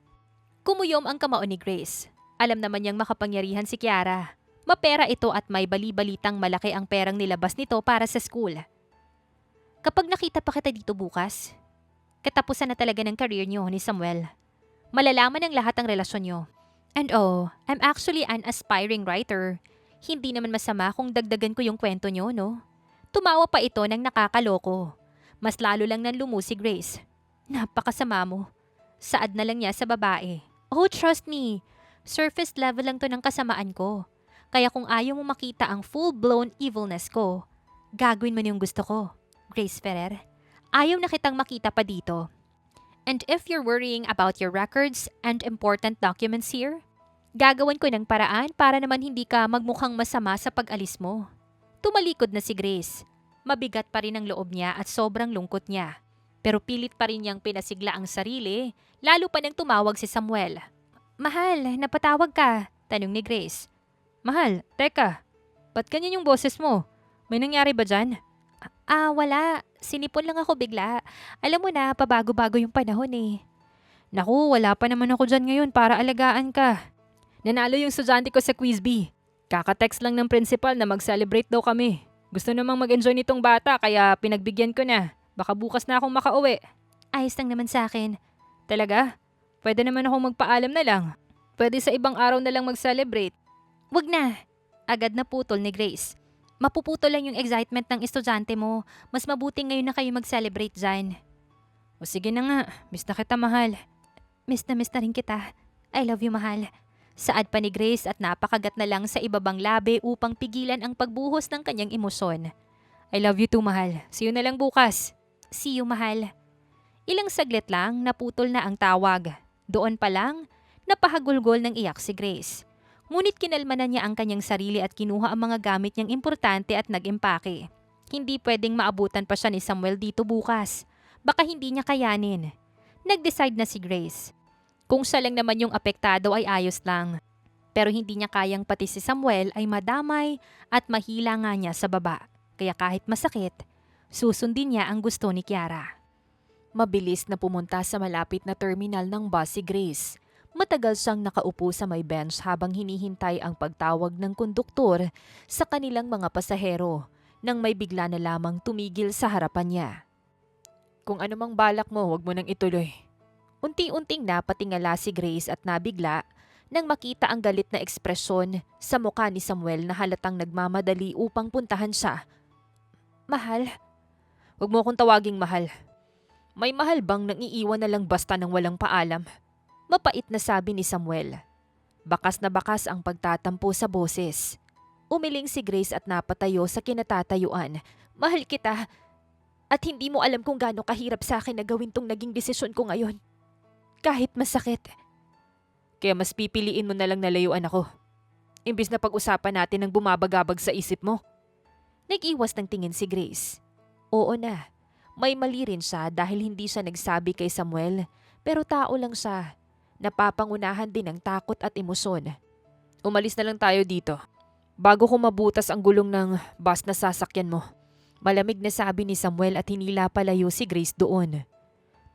Kumuyom ang kamao ni Grace. Alam naman niyang makapangyarihan si Kiara. Mapera ito at may bali-balitang malaki ang perang nilabas nito para sa school. Kapag nakita pa kita dito bukas, katapusan na talaga ng career niyo ni Samuel. Malalaman ng lahat ang relasyon niyo. And I'm actually an aspiring writer. Hindi naman masama kung dagdagan ko yung kwento niyo, no? Tumawa pa ito ng nakakaloko. Mas lalo lang nang lumu si Grace. Napakasama mo. Saad na lang niya sa babae. Oh, trust me. Surface level lang to ng kasamaan ko. Kaya kung ayaw mo makita ang full-blown evilness ko, gagawin mo na yung gusto ko, Grace Ferrer. Ayaw na kitang makita pa dito. And if you're worrying about your records and important documents here, gagawin ko ng paraan para naman hindi ka magmukhang masama sa pag-alis mo. Tumalikod na si Grace. Mabigat pa rin ang loob niya at sobrang lungkot niya. Pero pilit pa rin niyang pinasigla ang sarili, lalo pa nang tumawag si Samuel. Mahal, napatawag ka, tanong ni Grace. Mahal, teka, ba't ganyan yung boses mo? May nangyari ba dyan? Wala. Sinipon lang ako bigla. Alam mo na, pabago-bago yung panahon eh. Naku, wala pa naman ako dyan ngayon para alagaan ka. Nanalo yung estudyante ko sa Quiz Bee. Kaka-text lang ng principal na mag-celebrate daw kami. Gusto namang mag-enjoy nitong bata kaya pinagbigyan ko na. Baka bukas na akong makauwi. Ayos lang naman sa akin. Talaga? Pwede naman akong magpaalam na lang. Pwede sa ibang araw na lang mag-celebrate. Wag na. Agad na putol ni Grace. Mapuputol lang yung excitement ng estudyante mo. Mas mabuti ngayon na kayo mag-celebrate dyan. O sige na nga, miss na kita mahal. Miss na rin kita. I love you mahal. Saad pa ni Grace at napakagat na lang sa ibabang labi upang pigilan ang pagbuhos ng kanyang emosyon. I love you too mahal. See you na lang bukas. See you mahal. Ilang saglit lang naputol na ang tawag. Doon pa lang, napahagulgol ng iyak si Grace. Ngunit kinalma na niya ang kanyang sarili at kinuha ang mga gamit niyang importante at nag-impake. Hindi pwedeng maabutan pa siya ni Samuel dito bukas. Baka hindi niya kayanin. Nag-decide na si Grace. Kung siya lang naman yung apektado ay ayos lang. Pero hindi niya kayang pati si Samuel ay madamay at mahila nga niya sa baba. Kaya kahit masakit, susundin niya ang gusto ni Kiara. Mabilis na pumunta sa malapit na terminal ng bus si Grace. Matagal siyang nakaupo sa may bench habang hinihintay ang pagtawag ng konduktor sa kanilang mga pasahero nang may bigla na lamang tumigil sa harapan niya. Kung ano mang balak mo, huwag mo nang ituloy. Unti-unting napatingala si Grace at nabigla nang makita ang galit na ekspresyon sa mukha ni Samuel na halatang nagmamadali upang puntahan siya. Mahal? Huwag mo akong tawaging mahal. May mahal bang nang iiwan na lang basta nang walang paalam? Mapait na sabi ni Samuel. Bakas na bakas ang pagtatampo sa boses. Umiling si Grace at napatayo sa kinatatayuan. Mahal kita. At hindi mo alam kung gaano kahirap sa akin na gawin tong naging desisyon ko ngayon. Kahit masakit. Kaya mas pipiliin mo na lang na layuan ako. Imbis na pag-usapan natin ang bumabagabag sa isip mo. Nag-iwas ng tingin si Grace. Oo na. May mali rin siya dahil hindi siya nagsabi kay Samuel. Pero tao lang siya. Napapangunahan din ng takot at emosyon. Umalis na lang tayo dito. Bago ko mabutas ang gulong ng bus na sasakyan mo. Malamig na sabi ni Samuel at hinila palayo si Grace doon.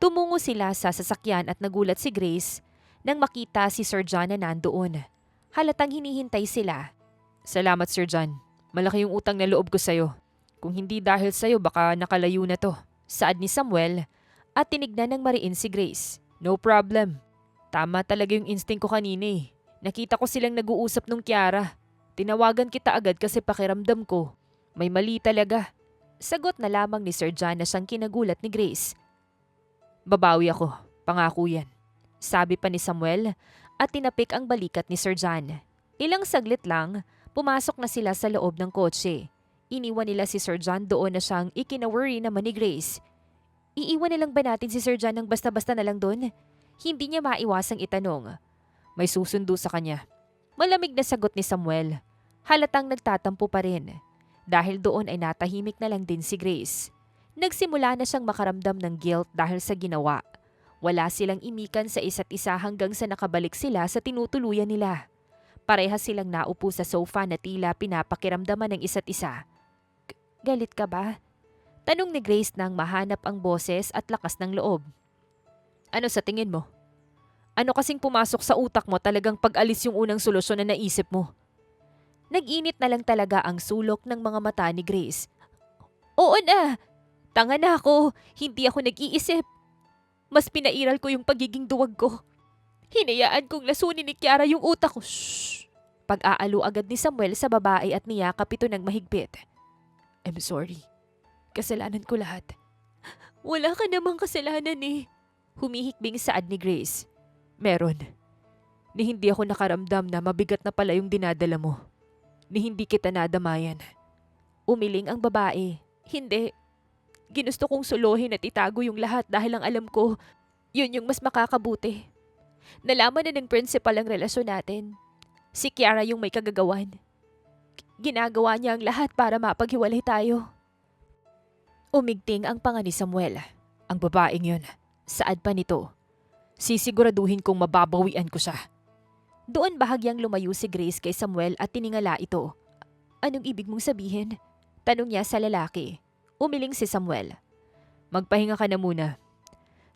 Tumungo sila sa sasakyan at nagulat si Grace nang makita si Sir John na nandoon. Halatang hinihintay sila. Salamat Sir John. Malaki yung utang na loob ko sa'yo. Kung hindi dahil sa'yo baka nakalayo na to. Saad ni Samuel at tinignan ng mariin si Grace. No problem. Tama talaga yung instinct ko kanina eh. Nakita ko silang nag-uusap nung Kiara. Tinawagan kita agad kasi pakiramdam ko. May mali talaga. Sagot na lamang ni Sir John na siyang kinagulat ni Grace. Babawi ako. Pangako yan. Sabi pa ni Samuel at tinapik ang balikat ni Sir John. Ilang saglit lang, pumasok na sila sa loob ng kotse. Iniwan nila si Sir John doon na siyang ikinaworry naman ni Grace. Iiwan na lang ba natin si Sir John ng basta-basta na lang doon? Hindi niya maiwasang itanong. May susundo sa kanya. Malamig na sagot ni Samuel. Halatang nagtatampo pa rin. Dahil doon ay natahimik na lang din si Grace. Nagsimula na siyang makaramdam ng guilt dahil sa ginawa. Wala silang imikan sa isa't isa hanggang sa nakabalik sila sa tinutuluyan nila. Parehas silang naupo sa sofa na tila pinapakiramdaman ng isa't isa. Galit ka ba? Tanong ni Grace nang mahanap ang boses at lakas ng loob. Ano sa tingin mo? Ano kasing pumasok sa utak mo talagang pag-alis yung unang solusyon na naisip mo? Nag-init na lang talaga ang sulok ng mga mata ni Grace. Oo na! Tanga na ako! Hindi ako nag-iisip! Mas pinairal ko yung pagiging duwag ko. Hinayaan kong lasunin ni Kiara yung utak ko. Shhh! Pag-aalo agad ni Samuel sa babae at niyakap ito ng mahigpit. I'm sorry. Kasalanan ko lahat. Wala ka namang kasalanan eh. Humihikbing saad ni Grace. Meron. Ni hindi ako nakaramdam na mabigat na pala yung dinadala mo. Ni hindi kita nadamayan. Umiling ang babae. Hindi. Ginusto kong suluhin at itago yung lahat dahil ang alam ko, yun yung mas makakabuti. Nalaman na ng principal ang relasyon natin. Si Kiara yung may kagagawan. Ginagawa niya ang lahat para mapaghiwalay tayo. Umigting ang panga ni Samuel. Ang babaeng yun. Saad pa nito. Sisiguraduhin kong mababawian ko siya. Doon bahagyang lumayo si Grace kay Samuel at tiningala ito. Anong ibig mong sabihin? Tanong niya sa lalaki. Umiling si Samuel. Magpahinga ka na muna.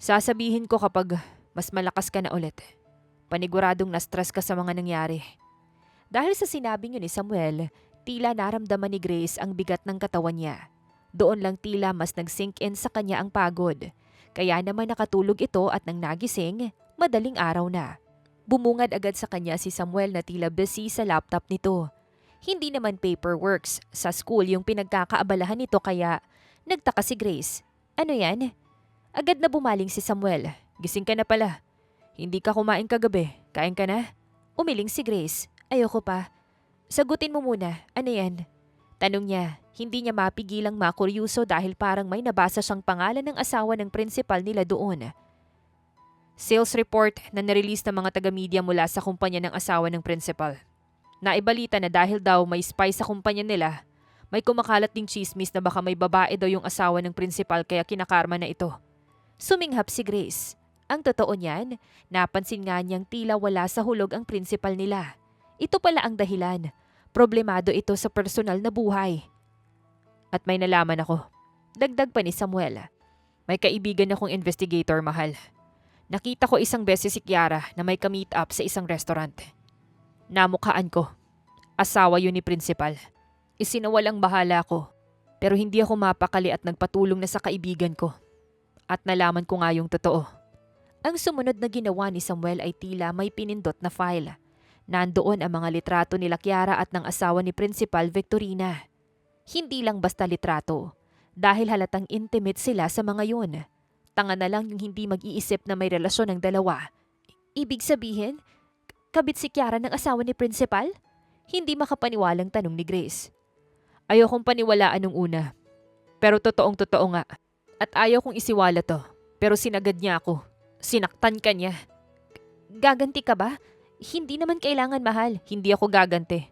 Sasabihin ko kapag mas malakas ka na ulit. Paniguradong na-stress ka sa mga nangyari. Dahil sa sinabing yun ni Samuel, tila naramdaman ni Grace ang bigat ng katawan niya. Doon lang tila mas nag-sink in sa kanya ang pagod. Kaya naman nakatulog ito at nang nagising, madaling araw na. Bumungad agad sa kanya si Samuel na tila busy sa laptop nito. Hindi naman paperworks sa school yung pinagkakaabalahan nito kaya nagtaka si Grace. Ano yan? Agad na bumaling si Samuel. Gising ka na pala. Hindi ka kumain kagabi. Kain ka na? Umiling si Grace. Ayoko pa. Sagutin mo muna. Ano yan? Tanong niya. Hindi niya mapigilang makuryuso dahil parang may nabasa siyang pangalan ng asawa ng principal nila doon. Sales report na nirelease ng mga taga-media mula sa kumpanya ng asawa ng principal. Naibalita na dahil daw may spy sa kumpanya nila, may kumakalat ding chismis na baka may babae daw yung asawa ng principal kaya kinakarma na ito. Suminghap si Grace. Ang totoo niyan, napansin nga niyang tila wala sa hulog ang principal nila. Ito pala ang dahilan. Problemado ito sa personal na buhay. At may nalaman ako. Dagdag pa ni Samuel. May kaibigan akong investigator, mahal. Nakita ko isang beses si Kiara na may ka-meet up sa isang restaurant. Namukhaan ko. Asawa yun ni principal. Isinawalang bahala ko. Pero hindi ako mapakali at nagpatulong na sa kaibigan ko. At nalaman ko nga yung totoo. Ang sumunod na ginawa ni Samuel ay tila may pinindot na file. Nandoon ang mga litrato nila Kiara at ng asawa ni Principal Victorina. Hindi lang basta litrato. Dahil halatang intimate sila sa mga yun. Tanga na lang yung hindi mag-iisip na may relasyon ng dalawa. Ibig sabihin, kabit si Kiara ng asawa ni Principal? Hindi makapaniwalang tanong ni Grace. Ayokong paniwalaan nung una. Pero totoong-totoo nga. At ayaw kong isiwala to. Pero sinagad niya ako. Sinaktan ka niya. Gaganti ka ba? Hindi naman kailangan, mahal. Hindi ako gaganti.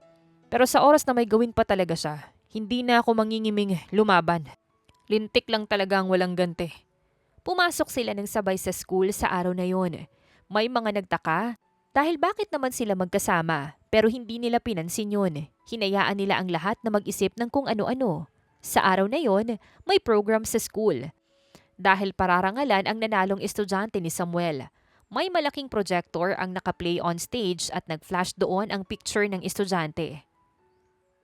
Pero sa oras na may gawin pa talaga siya, hindi na ako mangingiming lumaban. Lintik lang talaga ang walang ganti. Pumasok sila ng sabay sa school sa araw na yon. May mga nagtaka dahil bakit naman sila magkasama pero hindi nila pinansin yun. Hinayaan nila ang lahat na mag-isip ng kung ano-ano. Sa araw na yon, may program sa school. dahil pararangalan ang nanalong estudyante ni Samuel. May malaking projector ang nakaplay on stage at nag-flash doon ang picture ng estudyante.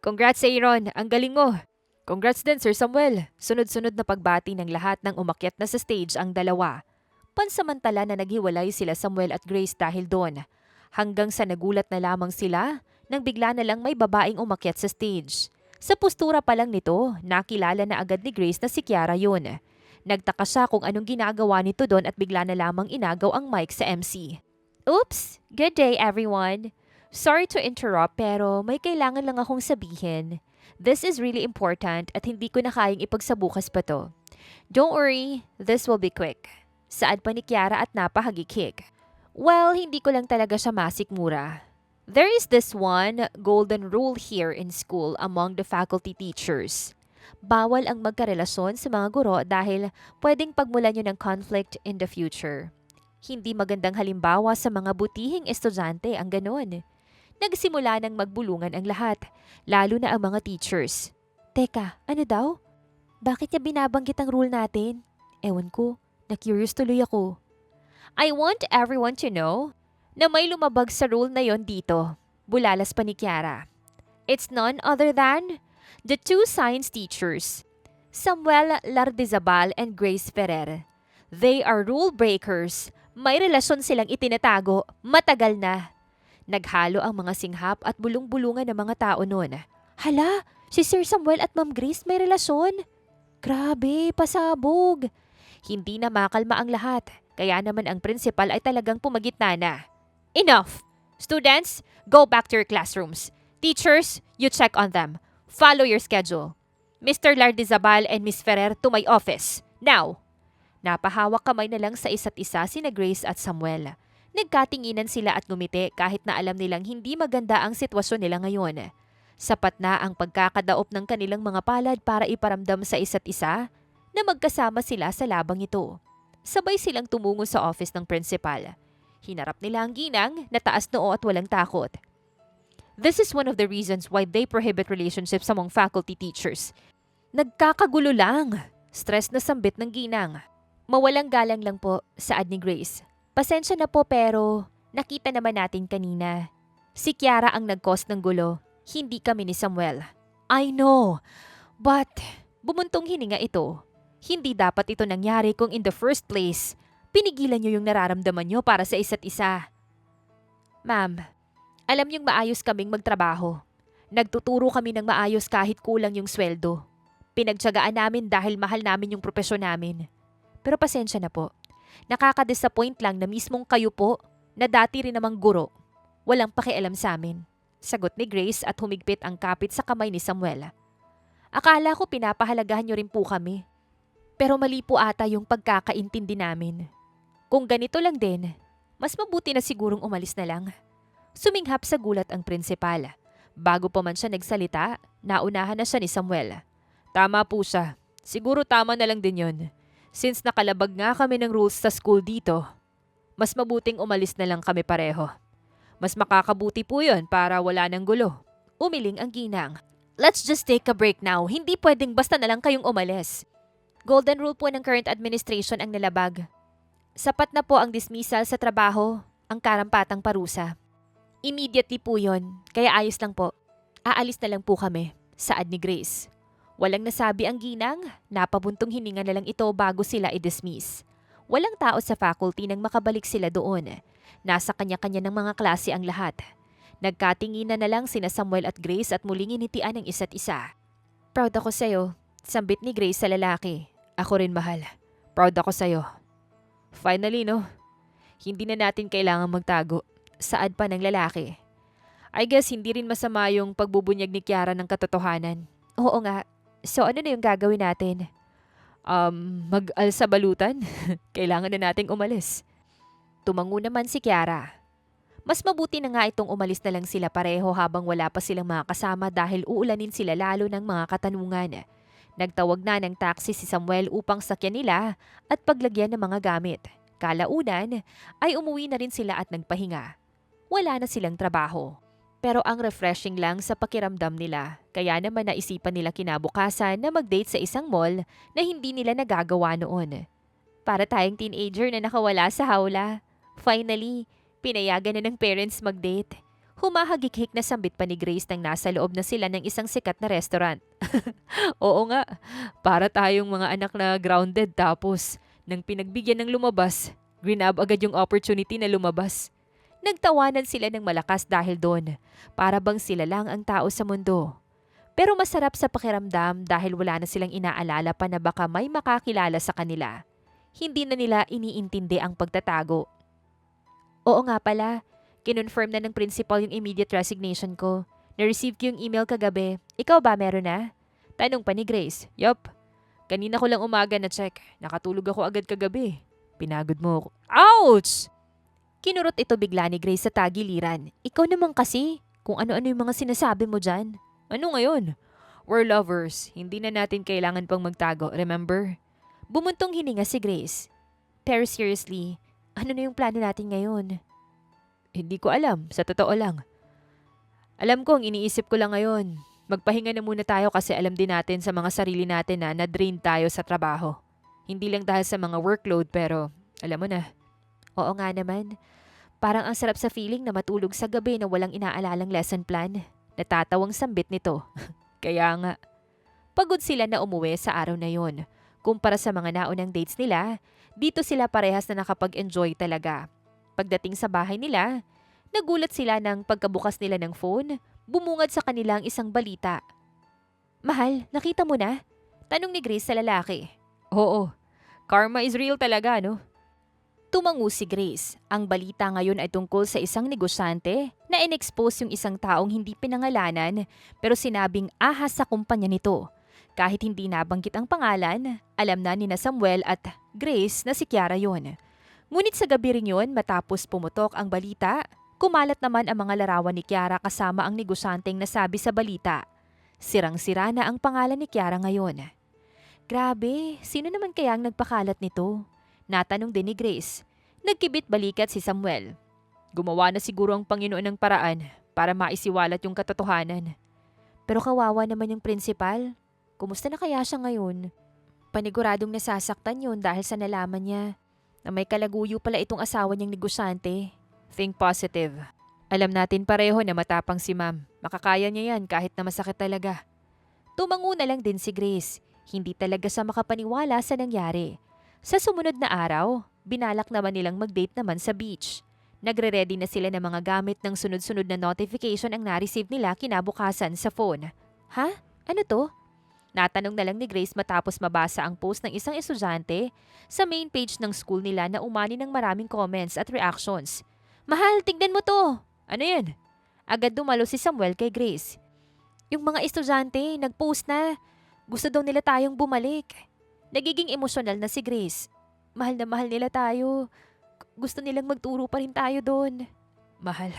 Congrats, Aaron! Ang galing mo! Congrats din, Sir Samuel! Sunod-sunod na pagbati ng lahat ng umakyat na sa stage ang dalawa. Pansamantala na naghiwalay sila Samuel at Grace dahil doon. Hanggang sa nagulat na lamang sila nang bigla na lang may babaeng umakyat sa stage. Sa postura pa lang nito, nakilala na agad ni Grace na si Kiara yun. Nagtaka siya kung anong ginagawa nito doon at bigla na lamang inagaw ang mic sa MC. Oops! Good day everyone! Sorry to interrupt pero may kailangan lang akong sabihin. This is really important at hindi ko na kayang ipagsabukas pa to. Don't worry, this will be quick. Saad pa ni Kiara at napahagikik. Well, hindi ko lang talaga siya masikmura. There is this one golden rule here in school among the faculty teachers. Bawal ang magkarelasyon sa mga guro dahil pwedeng pagmulan nyo ng conflict in the future. Hindi magandang halimbawa sa mga butihing estudyante ang ganon. Nagsimula ng magbulungan ang lahat, lalo na ang mga teachers. Teka, ano daw? Bakit niya binabanggit ang rule natin? Ewan ko, na-curious tuloy ako. I want everyone to know na may lumabag sa rule na yon dito. Bulalas pa ni Kiara. It's none other than the two science teachers, Samuel Lardizabal and Grace Ferrer. They are rule breakers. May relasyon silang itinatago matagal na. Naghalo ang mga singhap at bulong-bulungan ng mga tao noon. Hala, si Sir Samuel at Ma'am Grace may relasyon? Grabe, pasabog. Hindi na makalma ang lahat, kaya naman ang principal ay talagang pumagitna na. Enough! Students, go back to your classrooms. Teachers, you check on them. Follow your schedule. Mr. Lardizabal and Miss Ferrer to my office. Now! Napahawak kamay na lang sa isa't isa sina Grace at Samuel. Nagkatinginan sila at ngumiti kahit na alam nilang hindi maganda ang sitwasyon nila ngayon. Sapat na ang pagkakadaop ng kanilang mga palad para iparamdam sa isa't isa na magkasama sila sa labang ito. Sabay silang tumungo sa office ng principal. Hinarap nila ang ginang na taas noo at walang takot. This is one of the reasons why they prohibit relationships among faculty teachers. Nagkakagulo lang. Stress na sambit ng ginang. Mawalang galang lang po, saad ni Grace. Pasensya na po pero nakita naman natin kanina. Si Kiara ang nag-cause ng gulo, hindi kami ni Samuel. I know, but bumuntong hininga ito. Hindi dapat ito nangyari kung in the first place, pinigilan niyo yung nararamdaman niyo para sa isa't isa. Ma'am, alam niyong maayos kaming magtrabaho. Nagtuturo kami ng maayos kahit kulang yung sweldo. Pinagtiyagaan namin dahil mahal namin yung propesyon namin. Pero pasensya na po. Nakaka-disappoint lang na mismong kayo po, na dati rin namang guro, walang pakialam sa amin. Sagot ni Grace at humigpit ang kapit sa kamay ni Samuel. Akala ko pinapahalagahan niyo rin po kami. Pero mali po ata yung pagkakaintindi namin. Kung ganito lang din, mas mabuti na sigurong umalis na lang. Suminghap sa gulat ang prinsipal. Bago pa man siya nagsalita, naunahan na siya ni Samuel. Tama po siya. Siguro tama na lang din yon. Since nakalabag nga kami ng rules sa school dito, mas mabuting umalis na lang kami pareho. Mas makakabuti po yun para wala ng gulo. Umiling ang ginang. Let's just take a break now. Hindi pwedeng basta na lang kayong umalis. Golden rule po ng current administration ang nalabag. Sapat na po ang dismissal sa trabaho, ang karampatang parusa. Immediately po yun, kaya ayos lang po. Aalis na lang po kami, saad ni Grace. Walang nasabi ang ginang, napabuntong hininga na lang ito bago sila i-dismiss. Walang tao sa faculty nang makabalik sila doon. Nasa kanya-kanya ng mga klase ang lahat. Nagkatinginan na lang sina Samuel at Grace at muling initian ang isa't isa. Proud ako sa'yo, sambit ni Grace sa lalaki. Ako rin mahal. Proud ako sa'yo. Finally no, hindi na natin kailangang magtago. Saad pa ng lalaki. I guess hindi rin masama yung pagbubunyag ni Kiara ng katotohanan. Oo nga. So ano na yung gagawin natin? Mag-alsa balutan? Kailangan na nating umalis. Tumango naman si Kiara. Mas mabuti na nga itong umalis na lang sila pareho habang wala pa silang mga kasama dahil uulanin sila lalo ng mga katanungan. Nagtawag na ng taxi si Samuel upang sakyan nila at paglagyan ng mga gamit. Kalaunan ay umuwi na rin sila at nagpahinga. Wala na silang trabaho. Pero ang refreshing lang sa pakiramdam nila, kaya naman naisipan nila kinabukasan na mag-date sa isang mall na hindi nila nagagawa noon. Para tayong teenager na nakawala sa hawla. Finally, pinayagan na ng parents mag-date. Humahagik-hik na sambit pa ni Grace nang nasa loob na sila ng isang sikat na restaurant. Oo nga, para tayong mga anak na grounded tapos nang pinagbigyan ng lumabas, grinab agad yung opportunity na lumabas. Nagtawanan sila ng malakas dahil doon, para bang sila lang ang tao sa mundo. Pero masarap sa pakiramdam dahil wala na silang inaalala pa na baka may makakilala sa kanila. Hindi na nila iniintindi ang pagtatago. Oo nga pala, kinonfirm na ng principal yung immediate resignation ko. Na-receive ko yung email kagabi. Ikaw ba meron na? Tanong pa ni Grace. Yup. Kanina ko lang umaga na check. Nakatulog ako agad kagabi. Pinagod mo ako. Ouch! Kinurot ito bigla ni Grace sa tagiliran. Ikaw naman kasi, kung ano-ano yung mga sinasabi mo dyan. Ano ngayon? We're lovers. Hindi na natin kailangan pang magtago, remember? Bumuntong hininga si Grace. Pero seriously, ano na yung plano natin ngayon? Hindi ko alam, sa totoo lang. Alam ko ang iniisip ko lang ngayon. Magpahinga na muna tayo kasi alam din natin sa mga sarili natin na na-drain tayo sa trabaho. Hindi lang dahil sa mga workload pero alam mo na. Oo nga naman. Parang ang sarap sa feeling na matulog sa gabi na walang inaalalang lesson plan. Natatawang sambit nito. Kaya nga. Pagod sila na umuwi sa araw na yon. Kumpara sa mga naunang dates nila, dito sila parehas na nakapag-enjoy talaga. Pagdating sa bahay nila, nagulat sila nang pagkabukas nila ng phone, bumungad sa kanila ang isang balita. Mahal, nakita mo na? Tanong ni Grace sa lalaki. Oo, karma is real talaga, no? Tumango si Grace. Ang balita ngayon ay tungkol sa isang negosyante na in-expose yung isang taong hindi pinangalanan pero sinabing ahas sa kumpanya nito. Kahit hindi nabanggit ang pangalan, alam na ni Samuel at Grace na si Kiara yon. Ngunit sa gabi rin yun, matapos pumutok ang balita, kumalat naman ang mga larawan ni Kiara kasama ang negosyanteng nasabi sa balita. Sirang-sira na ang pangalan ni Kiara ngayon. Grabe, sino naman kaya ang nagpakalat nito? Natanong din ni Grace. Nagkibit balikat si Samuel. Gumawa na siguro ang Panginoon ng paraan para maisiwalat yung katotohanan. Pero kawawa naman yung principal. Kumusta na kaya siya ngayon? Paniguradong nasasaktan yun dahil sa nalaman niya na may kalaguyo pala itong asawa niyang negosyante. Think positive. Alam natin pareho na matapang si ma'am. Makakaya niya yan kahit na masakit talaga. Tumango na lang din si Grace. Hindi talaga siya makapaniwala sa nangyari. Sa sumunod na araw, binalak naman nilang mag-date naman sa beach. Nagre-ready na sila ng mga gamit ng sunod-sunod na notification ang na-receive nila kinabukasan sa phone. Ha? Ano to? Natanong na lang ni Grace matapos mabasa ang post ng isang estudyante sa main page ng school nila na umani ng maraming comments at reactions. Mahal, tignan mo to! Ano yun? Agad dumalo si Samuel kay Grace. Yung mga estudyante, nag-post na. Gusto daw nila tayong bumalik. Nagiging emosyonal na si Grace. Mahal na mahal nila tayo. Gusto nilang magturo pa rin tayo doon. Mahal.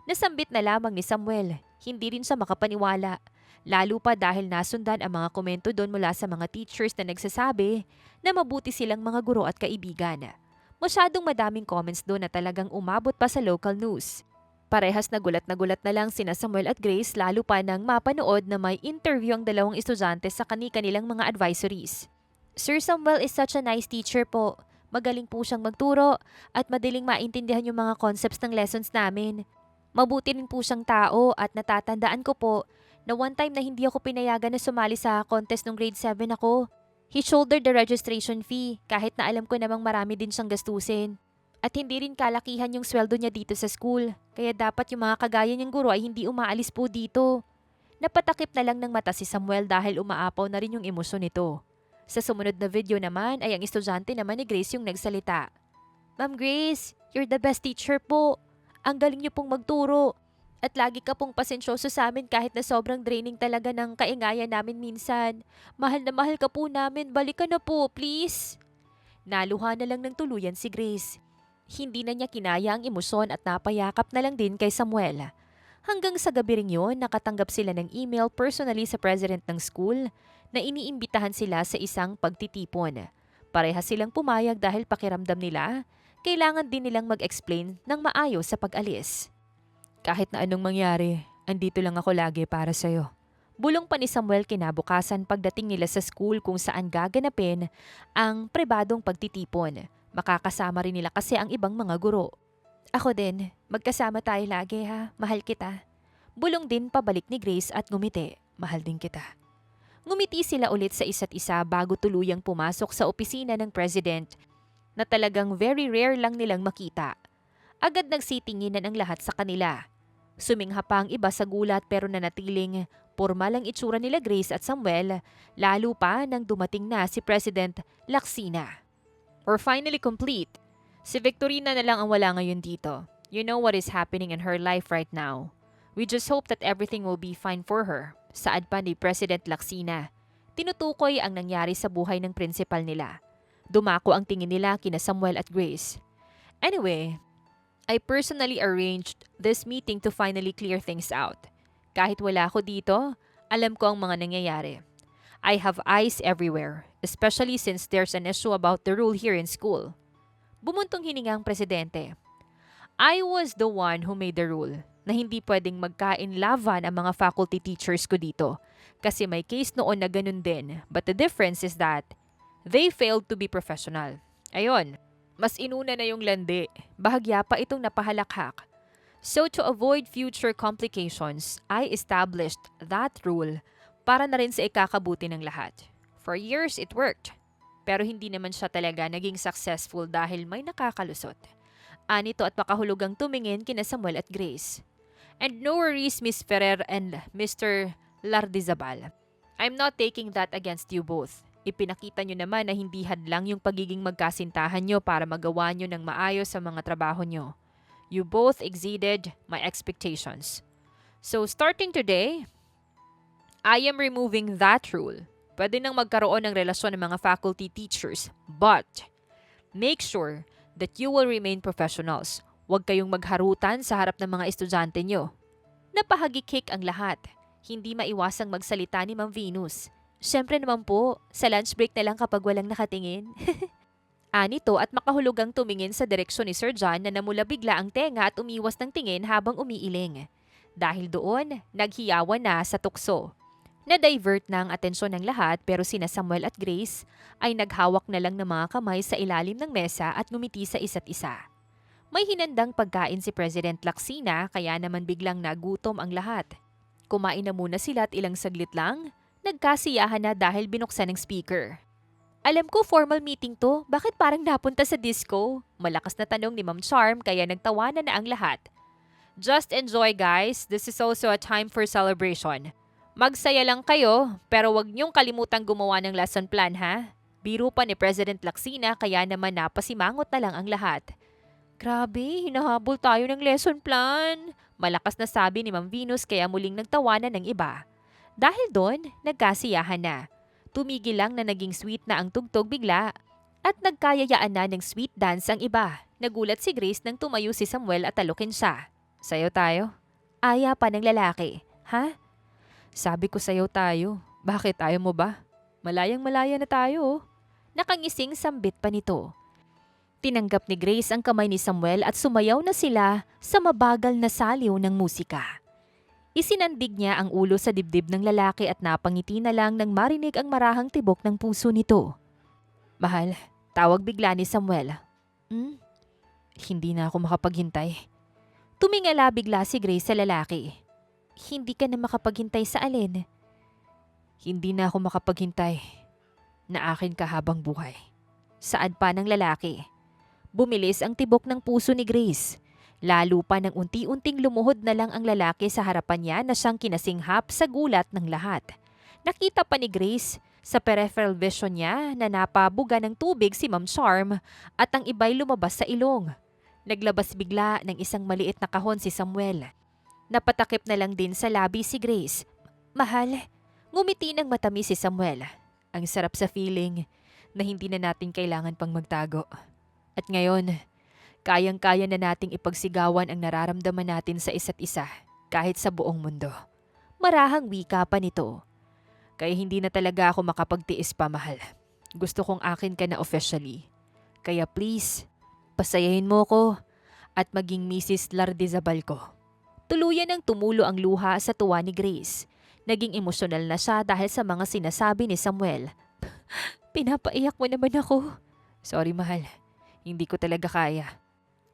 Nasambit na lamang ni Samuel. Hindi rin siya makapaniwala. Lalo pa dahil nasundan ang mga komento doon mula sa mga teachers na nagsasabi na mabuti silang mga guro at kaibigan. Masyadong madaming comments doon na talagang umabot pa sa local news. Parehas na gulat na lang sina Samuel at Grace lalo pa nang mapanood na may interview ang dalawang estudyante sa kani-kanilang mga advisories. Sir Samuel is such a nice teacher po. Magaling po siyang magturo at madaling maintindihan yung mga concepts ng lessons namin. Mabuti rin po siyang tao at natatandaan ko po na one time na hindi ako pinayagan na sumali sa contest nung grade 7 ako. He shouldered the registration fee kahit na alam ko namang marami din siyang gastusin. At hindi rin kalakihan yung sweldo niya dito sa school. Kaya dapat yung mga kagaya niyang guro ay hindi umaalis po dito. Napatakip na lang ng mata si Samuel dahil umaapaw na rin yung emosyon nito. Sa sumunod na video naman ay ang estudyante naman ni Grace yung nagsalita. Ma'am Grace, you're the best teacher po. Ang galing niyo pong magturo. At lagi ka pong pasensyoso sa amin kahit na sobrang draining talaga ng kaingayan namin minsan. Mahal na mahal ka po namin. Balik ka na po, please. Naluha na lang ng tuluyan si Grace. Hindi na niya kinaya ang emosyon at napayakap na lang din kay Samuel. Hanggang sa gabi ring yun, nakatanggap sila ng email personally sa president ng school na iniimbitahan sila sa isang pagtitipon. Parehas silang pumayag dahil pakiramdam nila, kailangan din nilang mag-explain ng maayos sa pag-alis. Kahit na anong mangyari, andito lang ako lagi para sa'yo. Bulong pa ni Samuel kinabukasan pagdating nila sa school kung saan gaganapin ang pribadong pagtitipon. Makakasama rin nila kasi ang ibang mga guro. Ako din, magkasama tayo lagi ha, mahal kita. Bulong din pabalik ni Grace at ngumiti, mahal din kita. Ngumiti sila ulit sa isa't isa bago tuluyang pumasok sa opisina ng president na talagang very rare lang nilang makita. Agad nagsitinginan ang lahat sa kanila. Sumingha pa ang iba sa gulat pero nanatiling pormal ang itsura nila Grace at Samuel, lalo pa nang dumating na si President Laksina. We're finally complete. Si Victorina na lang ang wala ngayon dito. You know what is happening in her life right now. We just hope that everything will be fine for her. Saad pa ni President Laksina. Tinutukoy ang nangyari sa buhay ng principal nila. Dumako ang tingin nila kina Samuel at Grace. Anyway, I personally arranged this meeting to finally clear things out. Kahit wala ako dito, alam ko ang mga nangyayari. I have eyes everywhere, especially since there's an issue about the rule here in school. Bumuntong hininga ang presidente. I was the one who made the rule na hindi pwedeng magkain laban ang mga faculty teachers ko dito kasi may case noon na ganun din, but the difference is that they failed to be professional. Ayon, mas inuna na yung landi, bahagya pa itong napahalakhak. So to avoid future complications, I established that rule para na rin sa ikakabuti ng lahat. For years it worked, pero hindi naman siya talaga naging successful dahil may nakakalusot. Anito at makahulugang tumingin kina Samuel at Grace. And no worries, Miss Ferrer and Mr. Lardizabal. I'm not taking that against you both. Ipinakita nyo naman na hindi hadlang yung pagiging magkasintahan nyo para magawa nyo ng maayos sa mga trabaho nyo. You both exceeded my expectations. So starting today, I am removing that rule. Pwede nang magkaroon ng relasyon ng mga faculty teachers, but make sure that you will remain professionals. Huwag kayong magharutan sa harap ng mga estudyante nyo. Napahagikik ang lahat. Hindi maiwasang magsalita ni Ma'am Venus. Siyempre naman po, sa lunch break na lang kapag walang nakatingin. Anito at makahulugang tumingin sa direksyon ni Sir John na namula bigla ang tenga at umiwas ng tingin habang umiiling. Dahil doon, naghiyawan na sa tukso. Na-divert na ang atensyon ng lahat pero sina Samuel at Grace ay naghawak na lang ng mga kamay sa ilalim ng mesa at ngumiti sa isa't isa. May hinandang pagkain si President Laksina kaya naman biglang nagutom ang lahat. Kumain na muna sila at ilang saglit lang, nagkasiyahan na dahil binuksan ng speaker. Alam ko formal meeting to, bakit parang napunta sa disco? Malakas na tanong ni Ma'am Charm kaya nagtawanan na ang lahat. Just enjoy guys, this is also a time for celebration. Magsaya lang kayo, pero wag niyong kalimutang gumawa ng lesson plan ha. Biro pa ni President Laksina kaya naman napasimangot na lang ang lahat. Grabe, hinahabol tayo ng lesson plan. Malakas na sabi ni Ma'am Venus kaya muling nagtawanan ng iba. Dahil doon, nagkasiyahan na. Tumigil lang na naging sweet na ang tugtog bigla at nagkayayaan na ng sweet dance ang iba. Nagulat si Grace nang tumayo si Samuel at talukin siya. Sayo tayo? Aya pa ng lalaki. Ha? Sabi ko sayo tayo. Bakit ayaw mo ba? Malayang-malaya na tayo. Nakangising sambit pa nito. Tinanggap ni Grace ang kamay ni Samuel at sumayaw na sila sa mabagal na saliw ng musika. Isinandig niya ang ulo sa dibdib ng lalaki at napangiti na lang nang marinig ang marahang tibok ng puso nito. Mahal, tawag bigla ni Samuel. Hindi na ako makapaghintay. Tumingala bigla si Grace sa lalaki. Hindi ka na makapaghintay sa alin? Hindi na ako makapaghintay na akin ka habang buhay. Saad pa ng lalaki. Bumilis ang tibok ng puso ni Grace. Lalo pa nang unti-unting lumuhod na lang ang lalaki sa harapan niya na siyang kinasinghap sa gulat ng lahat. Nakita pa ni Grace sa peripheral vision niya na napabuga ng tubig si Ma'am Charm at ang iba'y lumabas sa ilong. Naglabas bigla ng isang maliit na kahon si Samuel. Napatakip na lang din sa labi si Grace. Mahal, ngumiti ng matamis si Samuel. Ang sarap sa feeling na hindi na natin kailangan pang magtago. At ngayon, kayang-kaya na nating ipagsigawan ang nararamdaman natin sa isa't isa kahit sa buong mundo. Marahang wika pa nito. Kaya hindi na talaga ako makapagtiis pa, mahal. Gusto kong akin ka na officially. Kaya please, pasayahin mo ko at maging Mrs. Lardizabal ko. Tuluyan ng tumulo ang luha sa tuwa ni Grace. Naging emosyonal na siya dahil sa mga sinasabi ni Samuel. Pinapaiyak mo naman ako. Sorry mahal, hindi ko talaga kaya.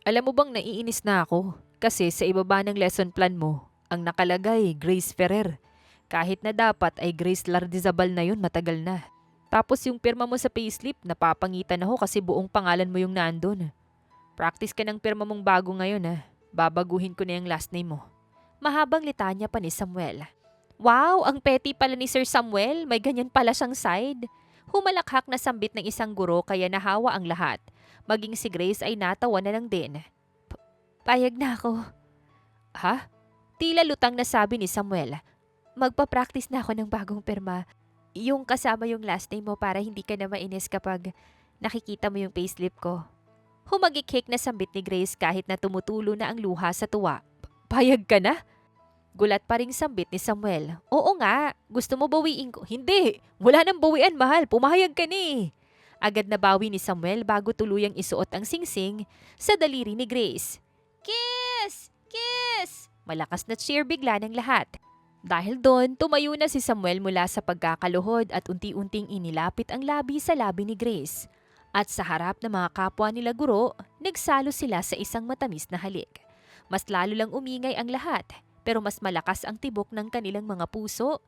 Alam mo bang naiinis na ako? Kasi sa ibaba ng lesson plan mo, ang nakalagay Grace Ferrer. Kahit na dapat ay Grace Lardizabal na yun matagal na. Tapos yung pirma mo sa payslip, napapangitan ako kasi buong pangalan mo yung nandun. Practice ka ng pirma mong bago ngayon Babaguhin ko na yung last name mo. Mahabang litanya pa ni Samuel. Wow, ang petty pala ni Sir Samuel. May ganyan pala siyang side. Humalakhak na sambit ng isang guro kaya nahawa ang lahat. Maging si Grace ay natawa na lang din. Payag na ako. Ha? Tila lutang na sabi ni Samuel. Magpa-practice na ako ng bagong pirma. Yung kasama yung last name mo para hindi ka na mainis kapag nakikita mo yung payslip ko. Humagik-hik na sambit ni Grace kahit na tumutulo na ang luha sa tuwa. Payag ka na? Gulat pa ring sambit ni Samuel. Oo nga, gusto mo bawiin ko? Hindi, wala nang bawian mahal, pumayag ka ni. Agad na bawi ni Samuel bago tuluyang isuot ang singsing sa daliri ni Grace. Kiss! Kiss! Malakas na cheer bigla ng lahat. Dahil doon, tumayo na si Samuel mula sa pagkakaluhod at unti-unting inilapit ang labi sa labi ni Grace. At sa harap ng mga kapwa nila guro, nagsalo sila sa isang matamis na halik. Mas lalo lang umingay ang lahat, pero mas malakas ang tibok ng kanilang mga puso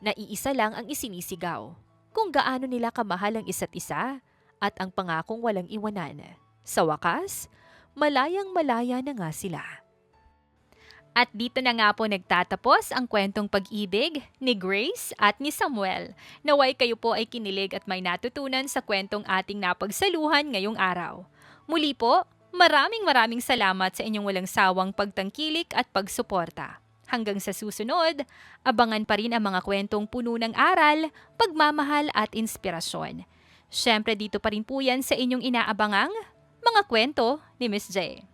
na iisa lang ang isinisigaw. Kung gaano nila kamahal ang isa't isa at ang pangakong walang iwanan. Sa wakas, malayang-malaya na nga sila. At dito na nga po nagtatapos ang kwentong pag-ibig ni Grace at ni Samuel. Naway kayo po ay kinilig at may natutunan sa kwentong ating napagsaluhan ngayong araw. Muli po, maraming salamat sa inyong walang sawang pagtangkilik at pagsuporta. Hanggang sa susunod, abangan pa rin ang mga kwentong puno ng aral, pagmamahal at inspirasyon. Siyempre dito pa rin po yan sa inyong inaabangang mga kwento ni Miss J.